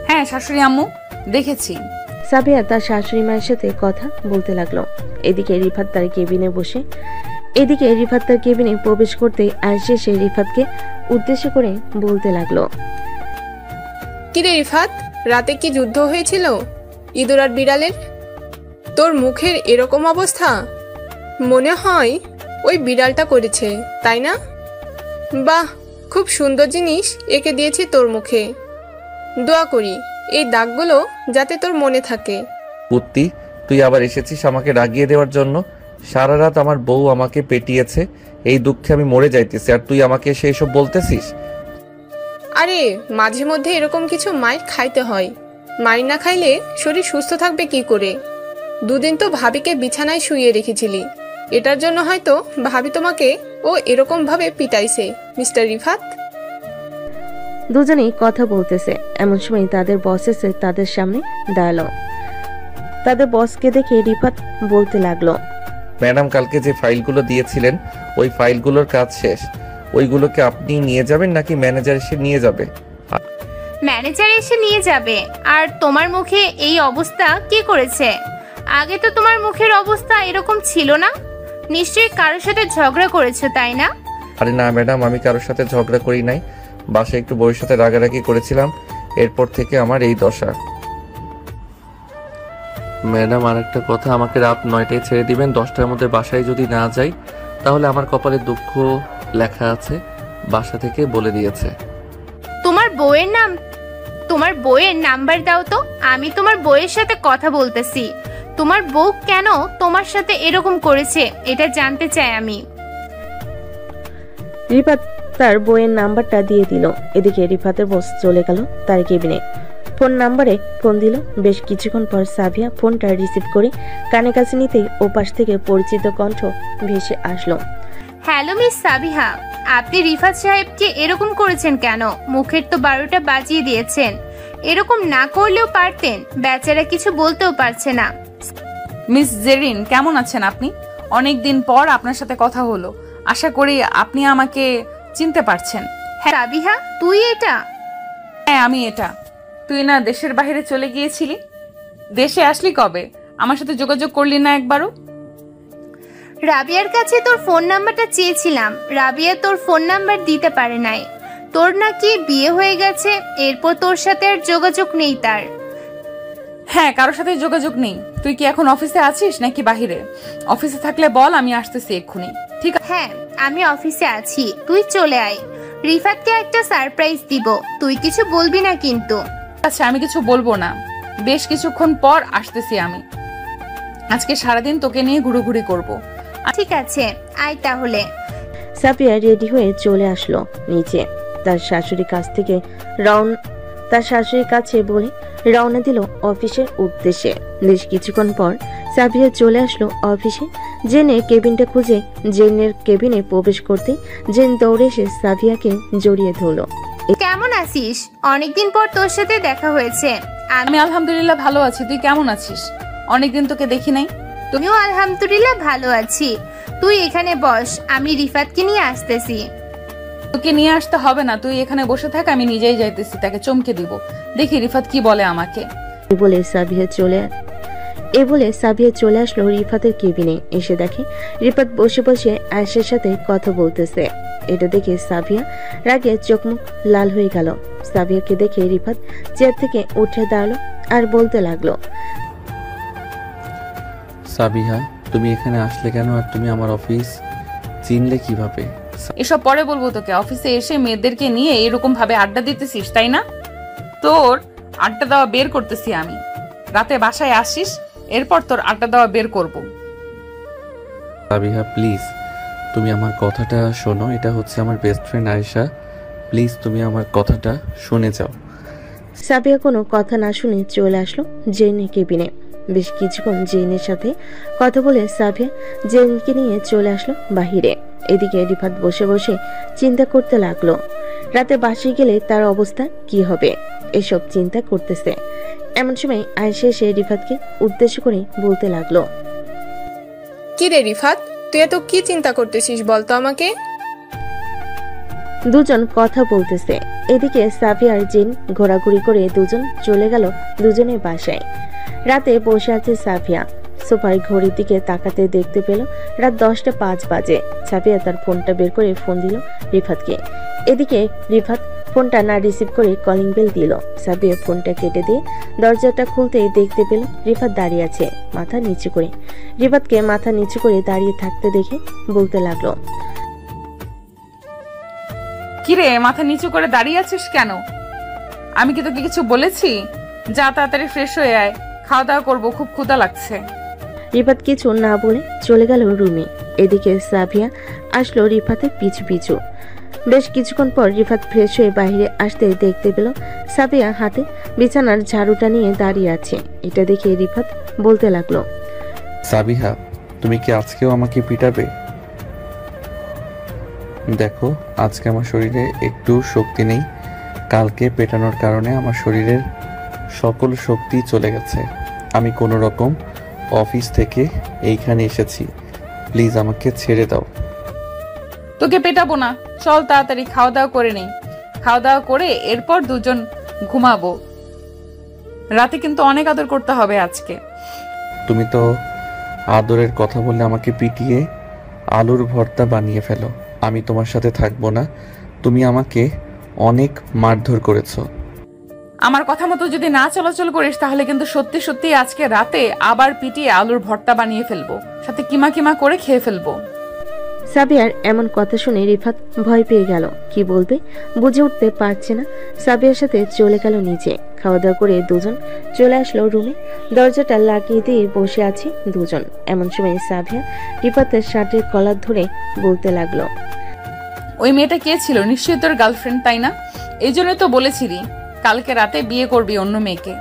হ্যাঁ শাশুড়ি আম্মু, দেখেছি। সাবিয়া তার শাশুড়ি মায়ের সাথে কথা বলতে লাগলো। এদিকে রিফাত তার কেবিনে প্রবেশ করতে আসে সে রিফাতকে উদ্দেশ্য করে বলতে লাগলো, কিরে রিফাত, রাতে কি যুদ্ধ হয়েছিল ইঁদুর আর বিড়ালের? তোর মুখের এরকম অবস্থা, মনে হয় ওই বিড়ালটা করেছে, তাই না? বাহ, খুব সুন্দর জিনিস এঁকে দিয়েছি তোর মুখে। দোয়া করি এই দাগগুলো যাতে তোর মনে থাকে। পুত্তি, তুই আবার এসেছিস আমাকে রাগিয়ে দেওয়ার জন্য। সারা রাত আমার বউ আমাকে পেটিয়েছে, এই দুঃখে আমি মরে যাইতেছি, আর তুই আমাকে এসে এসব বলতেছিস? আরে মাঝে মধ্যে এরকম কিছু মাইর খাইতে হয়। মাইর না খাইলে শরীর সুস্থ থাকবে কি করে? 2 দিন তো ভাবিকে বিছানায় শুইয়ে রেখেছিলি, এটার জন্য হয়তো ভাবি তোমাকে ও এরকম ভাবে পিটাইছে মিস্টার রিফাত। দুজনেই কথা বলতেছে এমন সময় তাদের বস এসে তাদের সামনে দাঁড়ালো। তাদের বসকে দেখে রিফাত বলতে লাগলো, ম্যাডাম কালকে যে ফাইলগুলো দিয়েছিলেন ওই ফাইলগুলোর কাজ শেষ। ওইগুলোকে আপনি নিয়ে যাবেন নাকি ম্যানেজার এসে নিয়ে যাবে? ম্যানেজার এসে নিয়ে যাবে। আর তোমার মুখে এই অবস্থা কি করেছে? আগে তো তোমার মুখের অবস্থা এরকম ছিল না। নিশ্চয়ই কারোর সাথে ঝগড়া করেছো, তাই না? আরে না ম্যাডাম, আমি কারোর সাথে ঝগড়া করি নাই। বাসায় একটু বউয়ের সাথে রাগারাগি করেছিলাম, এরপর থেকে আমার এই দশা। ম্যাডাম, আর একটা কথা, আমাকে রাত 9টায় ছেড়ে দিবেন। 10টার মধ্যে বাসায় যদি না যাই তাহলে আমার কপালে দুঃখ লেখা আছে, বাসা থেকে বলে দিয়েছে। তোমার বউয়ের নাম্বার দাও তো, আমি তোমার বউয়ের সাথে কথা বলতেছি। তোমার বউ কেন তোমার সাথে এরকম করেছে এটা জানতে চাই আমি। রিফাত তার বইয়ের নাম্বারটা দিয়ে দিল। এদিকে রিফাতের বস চলে গেল তার কেবিনে। ফোন নাম্বারে ফোন দিল। বেশ কিছুক্ষণ পর সাবিয়া ফোনটা রিসিভ করে কানে কাছে নিতেই ওপাশ থেকে পরিচিত কণ্ঠ ভেসে আসলো। হ্যালো মিস সাবিহা, আপনি রিফাত সাহেবকে এরকম করেছেন কেন? মুখের তো 12টা বাজিয়ে দিয়েছেন। এরকম না করলেও পারতেন, বেচারা কিছু বলতেও পারছে না। মিস জেরিন, কেমন আছেন আপনি? অনেক দিন পর আপনার সাথে কথা হলো। আশা করি আপনি আমাকে চিনতে পারছেন। হ্যাঁ সাবিহা, তুই এটা? হ্যাঁ আমি এটা। তুই না দেশের বাইরে চলে গিয়েছিলি? দেশে আসলি কবে? আমার সাথে যোগাযোগ করলি না একবারও? রাবিয়ার কাছে তোর ফোন নাম্বারটা চেয়েছিলাম, রাবিয়া তোর ফোন নাম্বার দিতে পারে নাই। তোর নাকি বিয়ে হয়ে গেছে, এরপর তোর সাথে আর যোগাযোগ নেই তার। হ্যাঁ, কারোর সাথে যোগাযোগ নেই। তুই কি এখন অফিসে আছিস নাকি বাহিরে? অফিসে থাকলে বল, আমি আসতেছি এক্ষুনি। ঠিক আছে? হ্যাঁ আমি অফিসে আছি, তুই চলে আয়। রিফাতকে একটা সারপ্রাইজ দিব, তুই কিছু বলবি না কিন্তু। আচ্ছা, আমি কিছু বলবো না। বেশ কিছুক্ষণ পর আসতেছি আমি। আজকে সারাদিন তোকে নিয়ে ঘুরোঘুরি করব। ঠিক আছে, আয় তাহলে। সাফিয়া রেডি হয়ে চলে আসলো নিচে। তার শাশুড়ির কাছে বলে রওনা দিল অফিসের উদ্দেশ্যে। বেশ কিছুক্ষণ পর সাফিয়া চলে আসলো অফিসে। জেনের কেবিনটা খুঁজে জেনের কেবিনে প্রবেশ করতে জেন দৌড়ে এসে সাফিয়াকে জড়িয়ে ধরলো। কেমন আছিস? অনেকদিন পর তোর সাথে দেখা হয়েছে। আমি আলহামদুলিল্লাহ ভালো আছি, তুই কেমন আছিস? অনেকদিন তোকে দেখি নাই। তুমিও? আলহামদুলিল্লাহ ভালো আছি। তুই এখানে বস, আমি রিফাতকে নিয়ে আসতেছি। তোকে নিয়ে আসতে হবে না, তুই এখানে বসে থাক, আমি নিজেই যাইতেছি, তাকে চমকে দিব। দেখি রিফাত কি বলে আমাকে। এ বলে সাবিয়া চলে আসলো রিফাতের কেবিনে। এসে দেখে রিফাত বসে বসে আয়েশার সাথে কথা বলতেছে। এটা দেখে সাবিয়া রাগে চোখমুখ লাল হয়ে গেল। সাবিয়াকে দেখে রিফাত চেয়ার থেকে উঠে দাঁড়ালো আর বলতে লাগলো, সাবিহা, তুমি এখানে আসলে কেন? আর তুমি আমার অফিস চিনলে কিভাবে? এসব পরে বলবো তোকে। অফিসে এসে মেয়েদেরকে নিয়ে এরকম ভাবে আড্ডা দিতেছিস, তাই না? তোর আড্ডা দেওয়া বের করতেছি আমি। রাতে বাসায় আসিস, এরপর তোর আড্ডা দেওয়া বের করব। সাবিহা প্লিজ, তুমি আমার কথাটা শোনো। এটা হচ্ছে আমার বেস্ট ফ্রেন্ড আয়েশা, প্লিজ তুমি আমার কথাটা শুনে যাও। সাবিয়া কোনো কথা না শুনে চলে আসলো জেনের কেবিনে। বেশ কিছুক্ষণ জেনের সাথে কথা বলে সাবিয়া জেনকে নিয়ে চলে আসলো বাহিরে। এদিকে রিফাত বসে বসে চিন্তা করতে লাগলো, রাতে বাসায় গেলে তার অবস্থা কি হবে, এসব চিন্তা করতেছে। এমন সময় আয়েশা এসে রিফাতকে উদ্দেশ্য করে বলতে লাগলো, কি রে রিফাত, তুই এত কি চিন্তা করতেছিস বলতো আমাকে? দুজন কথা বলতেছে। এদিকে সাফিয়া আর জিন ঘোরাঘুরি করে দুজন চলে গেল দুজনের বাসায়। রাতে বসে আছে সাফিয়া। সোফায় ঘড়ির দিকে তাকাতে দেখতে পেল রাত 10:05 বাজে। সাফিয়া তার ফোনটা বের করে ফোন দিল রিফাতকে। এদিকে রিফাত ফোনটা না রিসিভ করে কলিং বেল দিল। সাফিয়া ফোনটা কেটে দিয়ে দরজাটা খুলতেই দেখতে পেল রিফাত দাঁড়িয়ে আছে মাথা নিচু করে। রিফাতকে মাথা নিচু করে দাঁড়িয়ে থাকতে দেখে বলতে লাগলো, কিরে মাথা নিচু করে দাঁড়িয়ে আছিস কেন? আমি কি তোকে কিছু বলেছি? যা তাড়াতাড়ি ফ্রেশ হয়ে আয়, খাওয়া দাওয়া করবো, খুব ক্ষুধা লাগছে। রিফাত কিছু না বলে চলে গেল রুমে। এদিকে সাফিয়া আসলো রিফাতের পিছু পিছু। বেশ কিছুক্ষণ পর রিফাত ফ্রেশ হয়ে বাইরে আসতে দেখতে পেল সাফিয়া হাতে বিছানার ঝাড়ুটা নিয়ে দাঁড়িয়ে আছে। এটা দেখে রিফাত বলতে লাগলো, সাবিহা, তুমি কি আজকেও আমাকে পিটাবে? দেখো, আজকে আমার শরীরে একটু শক্তি নেই। কালকে পেটানোর কারণে আমার শরীরের সকল শক্তি চলে গেছে। আমি কোনো রকম অফিস থেকে এইখানে এসেছি, প্লিজ আমাকে ছেড়ে দাও। তোকে পেটাবো না, চল তাড়াতাড়ি খাওয়া দাওয়া করে নেই। খাওয়া দাওয়া করে এরপর দুজন ঘুমাবো। রাতে কিন্তু অনেক আদর করতে হবে আজকে। তুমি তো আদরের কথা বললে আমাকে পিটিয়ে আলুর ভর্তা বানিয়ে ফেলো। আমি তোমার সাথে থাকবো না। তুমি আমাকে অনেক মারধর করেছো। আমার কথা মতো যদি না চলাচল করিস তাহলে কিন্তু সত্যি সত্যি আজকে রাতে আবার পিটিয়ে আলুর ভর্তা বানিয়ে ফেলবো, সাথে কিমা কিমা করে খেয়ে ফেলবো। সাবিয়ার এমন কথা শুনে রিফাত ভয় পেয়ে গেল। কি বলবে বুঝে উঠতে পারছে না। সাবিয়ার সাথে চলে গেল নিচে। খাওয়া দাওয়া করে দুজন চলে আসলো রুমে। দরজাটা লাগিয়ে দিয়ে বসে আছে দুজন। এমন সময় সাবিয়া রিফাতের শার্টের কলার ধরে বলতে লাগলো, ওই মেয়েটা কে ছিল? নিশ্চয়ই তোর গার্লফ্রেন্ড, তাই না? এই জন্য তো বলেছিলি কালকে রাতে বিয়ে করবি অন্য মেয়েকে।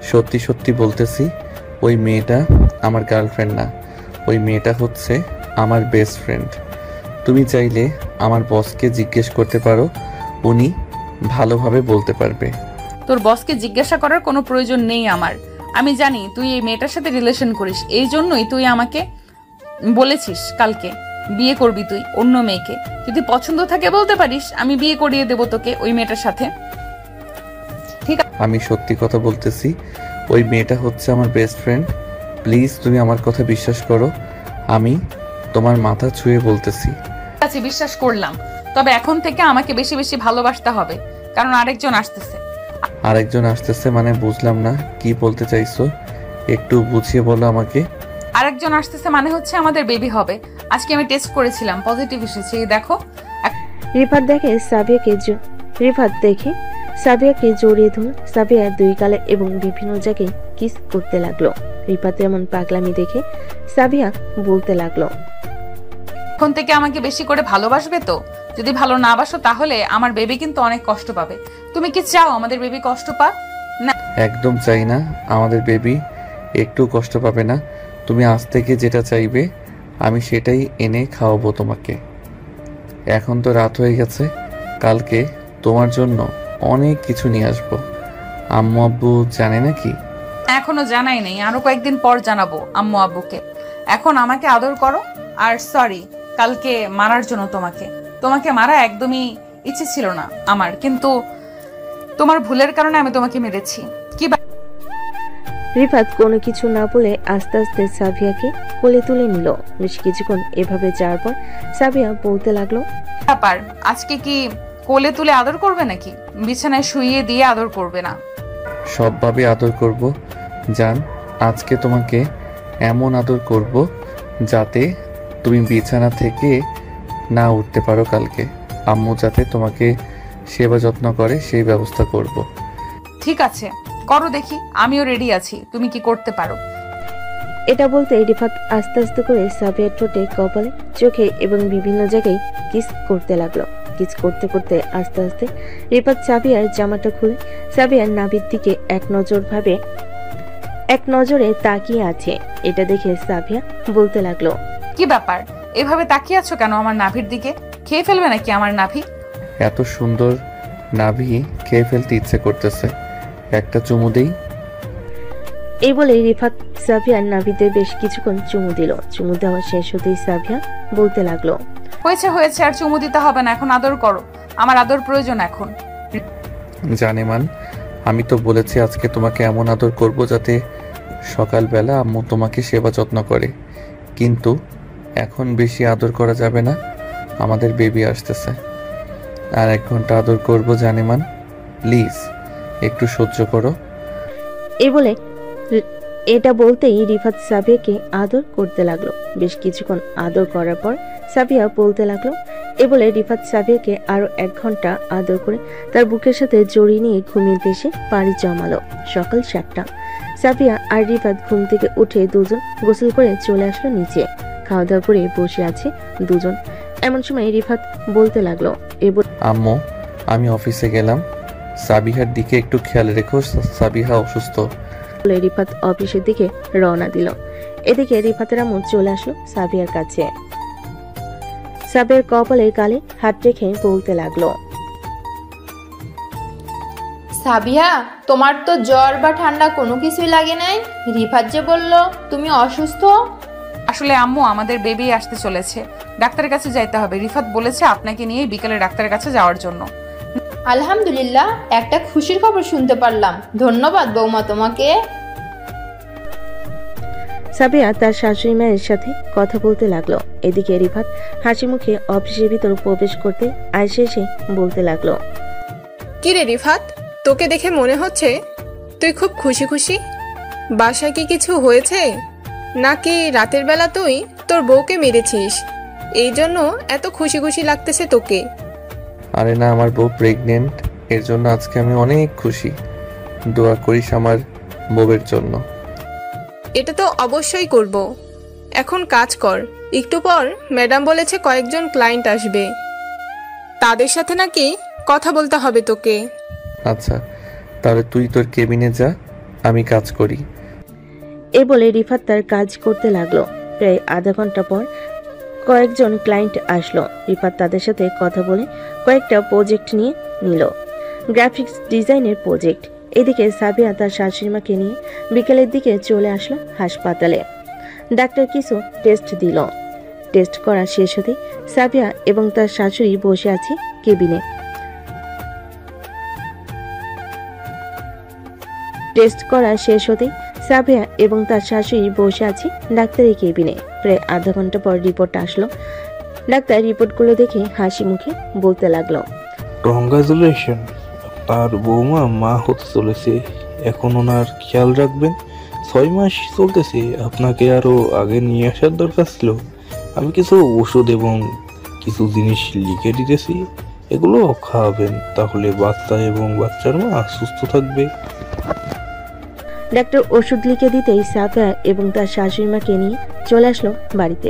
সত্যি সত্যি বলতেছি, ওই মেয়েটা আমার গার্লফ্রেন্ড না। ওই মেয়েটা হচ্ছে আমার বেস্ট ফ্রেন্ড। তুমি চাইলে আমার বসকে জিজ্ঞেস করতে পারো, উনি ভালোভাবে বলতে পারবে। তোর বসকে জিজ্ঞাসা করার কোনো প্রয়োজন নেই আমার। আমি জানি তুই এই মেয়েটার সাথে রিলেশন করিস, এই জন্যই তুই আমাকে বলেছিস কালকে বিয়ে করবি তুই অন্য মেয়েকে। যদি পছন্দ থাকে বলতে পারিস, আমি বিয়ে করিয়ে দেবো তোকে ওই মেয়েটার সাথে। ঠিক আছে? আমি সত্যি কথা বলতেছি, ওই মেয়েটা হচ্ছে আমার বেস্ট ফ্রেন্ড। প্লিজ তুমি আমার কথা বিশ্বাস করো। আমি তোমার মাথা ছুঁয়ে বলতেছি। ঠিক আছে, বিশ্বাস করলাম। তবে এখন থেকে আমাকে বেশি বেশি ভালোবাসতে হবে, কারণ আরেকজন আসতেছে। আরেকজন আসতেছে মানে বুঝলাম না, কি বলতে চাইছো? একটু বুঝিয়ে বলো আমাকে। আরেকজন আসতেছে মানে হচ্ছে আমাদের বেবি হবে। আজকে আমি টেস্ট করেছিলাম, পজিটিভ এসেছে। দেখো। রিফাত দেখে সাবিয়াকে জড়িয়ে ধরে সাবিয়া দুই গালে এবং বিভিন্ন জায়গায় কিস করতে লাগলো। রিফাত এমন পাগলামি দেখে সাবিয়া বলতে লাগলো, এখন থেকে আমাকে বেশি করে ভালোবাসবে তো? যদি ভালো না বাসো তাহলে আমার বেবি কিন্তু অনেক কষ্ট পাবে। তুমি কি চাও আমাদের বেবি কষ্ট পাক? না, একদম চাই না। আমাদের বেবি একটু কষ্ট পাবে না। তুমি আজ থেকে যেটা চাইবে আমি সেটাই এনে খাওয়াবো তোমাকে। এখন তো রাত হয়ে গেছে, কালকে তোমার জন্য অনেক কিছু নিয়ে আসবো। আম্মু আব্বু জানে নাকি? এখনো জানাই নেই, আরো কয়েকদিন পর জানাবো আম্মু আব্বুকে। এখন আমাকে আদর করো। আর সরি কালকে মারার জন্য। তোমাকে মারা একদমই ইচ্ছে ছিল না আমার, কিন্তু তোমার ভুলের কারণে আমি তোমাকে মেরেছি। কি রিফাত কোনো কিছু না বলে আস্তে আস্তে সাবিয়াকে কোলে তুলে নিল। বেশ কিছুক্ষণ এভাবে যাওয়ার পর সাবিয়া বলতে লাগলো, ব্যাপার আজকে কি কোলে তুলে আদর করবে নাকি বিছানায় শুইয়ে দিয়ে আদর করবে না? সবভাবে আদর করব জান। আজকে তোমাকে এমন আদর করব যাতে তুমি বিছানা থেকে না উঠতে পারো কালকে। আম্মু যাতে তোমাকে সেবা যত্ন করে সেই ব্যবস্থা করব। ঠিক আছে, করো দেখি, আমিও রেডি আছি। তুমি কি করতে পারো? এটা বলতে রিফাত আস্তে আস্তে করে সাবিয়ার ঠোঁটে, কপালে, চোখে এবং বিভিন্ন জায়গায় কিস করতে লাগলো। কিস করতে করতে আস্তে আস্তে রিফাত সাবিয়ার জামাটা খুলে সাবিয়ার নাভির দিকে এক নজরে তাকিয়ে আছে। এটা দেখে সাবিয়া বলতে লাগলো, কি ব্যাপার এভাবে তাকিয়ে আছো কেন আমার নাভির দিকে? খেয়ে ফেলবে নাকি আমার নাভি? এত সুন্দর নাভি খেয়ে ফেলতে ইচ্ছে করতেছে, একটা চুমু দেই। এই বলে রিফাত সাবিয়ার নাভিতে বেশ কিছুক্ষণ চুমু দিল। চুমু দেওয়া শেষ হতেই সাবিয়া বলতে লাগলো, হয়েছে, আর চুমু দিতে হবে না, এখন আদর করো। আমার আদর প্রয়োজন এখন। জানেমান, আমি তো বলেছি আজকে তোমাকে এমন আদর করব যাতে সকালবেলা আম্মু তোমাকে সেবা যত্ন করে। কিন্তু এখন বেশি আদর করা যাবে না, আমাদের বেবি আসতেছে। আর 1 ঘন্টা আদর করব জানেমান, প্লিজ একটু সহ্য করো। এটা বলতেই রিফাত সাবিয়াকে আদর করতে লাগলো। বেশ কিছুক্ষণ আদর করার পর সাবিয়া বলতে লাগলো, বলে রিফাত সাবিয়াকে আরো 1 ঘন্টা আদর করে তার বুকের সাথে জড়িয়ে নিয়ে ঘুমিয়ে দেশে পাড়ি জমালো। সকাল 7টা। সাবিয়া আর রিফাত ঘুম থেকে উঠে দুজন গোসল করে চলে আসলো নিচে। খাওয়া দাওয়া করে বসে আছে দুজন। এমন সময় রিফাত বলতে লাগলো, আম্মু আমি অফিসে গেলাম, সাবিহার দিকে একটু খেয়াল রেখো, সাবিহা অসুস্থ। রিফাত অফিসের দিকে রওনা দিল। এদিকে রিফাতের আম্মু চলে আসলো সাবিয়ার কাছে। সাবিয়ার কপালে গালে হাত রেখে বলতে লাগলো, সাবিয়া তোমার তো জ্বর বা ঠান্ডা কোনো কিছুই লাগে নাই। রিফাত যে বলল তুমি অসুস্থ। আসলে আম্মু আমাদের বেবি আসতে চলেছে, ডাক্তারের কাছে যাইতে হবে। রিফাত বলেছে আপনাকে নিয়ে বিকেলে ডাক্তারের কাছে যাওয়ার জন্য। আলহামদুলিল্লাহ, একটা খুশির খবর শুনতে পারলাম। ধন্যবাদ বৌমা তোমাকে। সাবিয়া তার শাশুড়ি মায়ের সাথে কথা বলতে লাগলো। এদিকে রিফাত হাসি মুখে অফিসের ভিতর প্রবেশ করতে আয়েশা এসে বলতে লাগলো, কি রে রিফাত, তোকে দেখে মনে হচ্ছে তুই খুব খুশি খুশি। বাসায় কি কিছু হয়েছে, নাকি রাতের বেলা তুই তোর বউকে মেরেছিস, এই জন্য এত খুশি খুশি লাগতেছে তোকে? আরে না, আমার বউ প্রেগনেন্ট, এর জন্য আজকে আমি অনেক খুশি। দোয়া করিস আমার বউয়ের জন্য। এটা তো অবশ্যই করব। এখন কাজ কর, একটু পর ম্যাডাম বলেছে কয়েকজন ক্লায়েন্ট আসবে, তাদের সাথে নাকি কথা বলতে হবে তোকে। আচ্ছা, তাহলে তুই তোর কেবিনে যা, আমি কাজ করি। এ বলে রিফাত তার কাজ করতে লাগলো। প্রায় আধা ঘন্টা পর কয়েকজন ক্লায়েন্ট আসলো। রিফাত তাদের সাথে কথা বলে কয়েকটা প্রজেক্ট নিয়ে নিল, গ্রাফিক্স ডিজাইনের প্রজেক্ট। এদিকে সাবিয়া তার শাশুড়িমাকে নিয়ে বিকেলের দিকে চলে আসলো হাসপাতালে। ডাক্তার কিছু টেস্ট দিল। টেস্ট করা শেষ হতে সাবিয়া এবং তার শাশুড়ি বসে আছে কেবিনে। টেস্ট করা শেষ হতে সাবিয়া এবং তার শাশুড়ি বসে আছে ডাক্তারের কেবিনে। প্রায় আধা ঘন্টা পর রিপোর্ট আসলো। ডাক্তার রিপোর্টগুলো দেখে হাসি মুখে বলতে লাগলো, কংগ্রাচুলেশন, তার বৌমা মা হতে চলেছে। এখন ওনার খেয়াল রাখবেন। 6 মাস চলতেছে, আপনাকে আরো আগে নিয়ে আসার দরকার ছিল। আমি কিছু ওষুধ এবং কিছু জিনিস লিখে দিতেছি, এগুলো খাওয়াবেন, তাহলে বাচ্চা এবং বাচ্চার মা সুস্থ থাকবে। ডাক্তার ওষুধ লিখে দিতেই সাফিয়া এবং তার শাশুড়ি মাকে নিয়ে চলে আসলো বাড়িতে।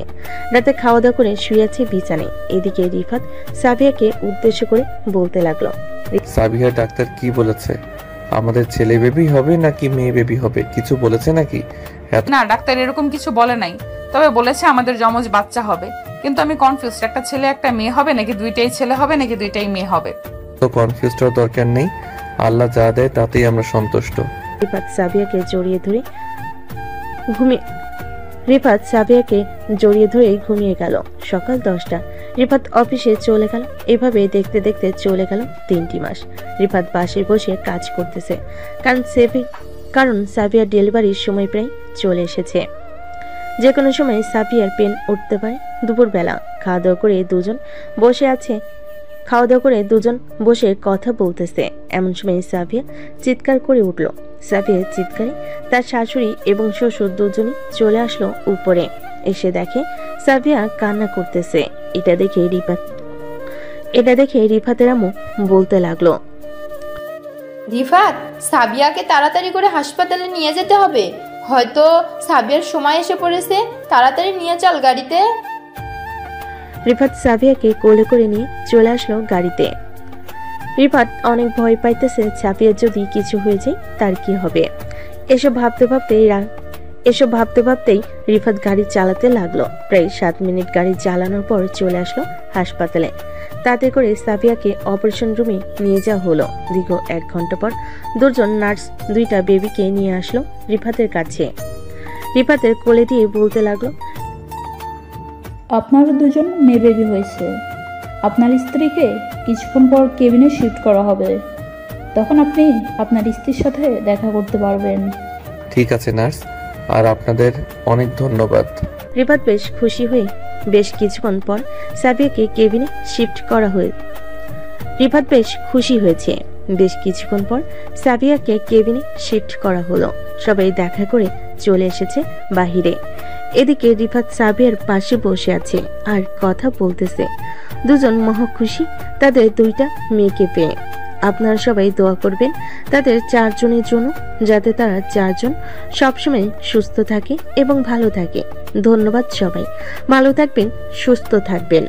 রাতে খাওয়া দাওয়া করে শুয়ে আছে বিছানায়। এদিকে রিফাত সাফিয়াকে উদ্দেশ্য করে বলতে লাগলো, সাবিয়া, ডাক্তার কি বলেছে? আমাদের ছেলে বেবি হবে নাকি মেয়ে বেবি হবে, কিছু বলেছে নাকি? না, ডাক্তার এরকম কিছু বলে নাই, তবে বলেছে আমাদের যমজ বাচ্চা হবে। কিন্তু আমি কনফিউজড, একটা ছেলে একটা মেয়ে হবে নাকি দুইটাই ছেলে হবে নাকি দুইটাই মেয়ে হবে। তো কনফিউজ হওয়ার দরকার নেই, আল্লাহ যা দেয় তাতেই আমরা সন্তুষ্ট। রিফাত সাবিয়াকে জড়িয়ে ধরে ঘুমিয়ে গেল। সকাল 10টা। রিফাত অফিসে চলে গেল। এভাবে দেখতে দেখতে চলে গেল 3টি মাস। রিফাত বাসে বসে কাজ করতেছে, কারণ সাবিয়ার ডেলিভারির সময় প্রায় চলে এসেছে। যে কোনো সময় সাবিয়ার পেন উঠতে পারে। দুপুরবেলা খাওয়া দাওয়া করে দুজন বসে কথা বলতেছে। এমন সময় সাবিয়া চিৎকার করে উঠল। সাবিয়ার চিৎকারে তার শাশুড়ি এবং শ্বশুর দুজনই চলে আসলো উপরে। এসে দেখে সাবিয়া কান্না করতেছে। এটা দেখে রিফাতের আম্মু বলতে লাগলো, রিফাত, সাবিয়াকে তাড়াতাড়ি করে হাসপাতালে নিয়ে যেতে হবে, হয়তো সাবিয়ার সময় এসে পড়েছে, তাড়াতাড়ি নিয়ে চল গাড়িতে। রিফাত সাবিয়াকে কোলে করে নিয়ে চলে আসলো গাড়িতে। রিফাত অনেক ভয় পাইতেছে, সাবিয়ার যদি কিছু হয়ে যায় তার কি হবে। এসব ভাবতে ভাবতেই রিফাত গাড়ি চালাতে লাগলো। প্রায় 7 মিনিট গাড়ি চালানোর পর চলে আসলো হাসপাতালে। তাতে করে সাবিয়াকে অপারেশন রুমে নিয়ে যাওয়া হলো। দীর্ঘ 1 ঘন্টা পর দুজন নার্স 2টা বেবিকে নিয়ে আসলো রিফাতের কাছে। রিফাতের কোলে দিয়ে বলতে লাগলো, আপনার 2জন মেয়ে বেবি হয়েছে। আপনার স্ত্রীকে কিছুক্ষণ পর কেবিনে শিফট করা হবে, তখন আপনি আপনার স্ত্রীর সাথে দেখা করতে পারবেন। ঠিক আছে নার্স, আর আপনাদের অনেক ধন্যবাদ। রিফাত বেশ খুশি হয়ে বেশ কিছুক্ষণ পর সাবিয়াকে কেবিনে শিফট করা হয়েছে। রিফাত বেশ খুশি হয়েছে। বেশ কিছুক্ষণ পর সাবিয়াকে কেবিনে শিফট করা হলো। সবাই দেখা করে চলে এসেছে বাহিরে। এদিকে রিফাত সাবিয়ার পাশে বসে আছে আর কথা বলতেছে। দুজন মহা খুশি তাদের 2টা মেয়েকে পেয়ে। আপনারা সবাই দোয়া করবেন তাদের 4 জনের জন্য, যাতে তারা 4 জন সবসময় সুস্থ থাকে এবং ভালো থাকে। ধন্যবাদ সবাই, ভালো থাকবেন, সুস্থ থাকবেন।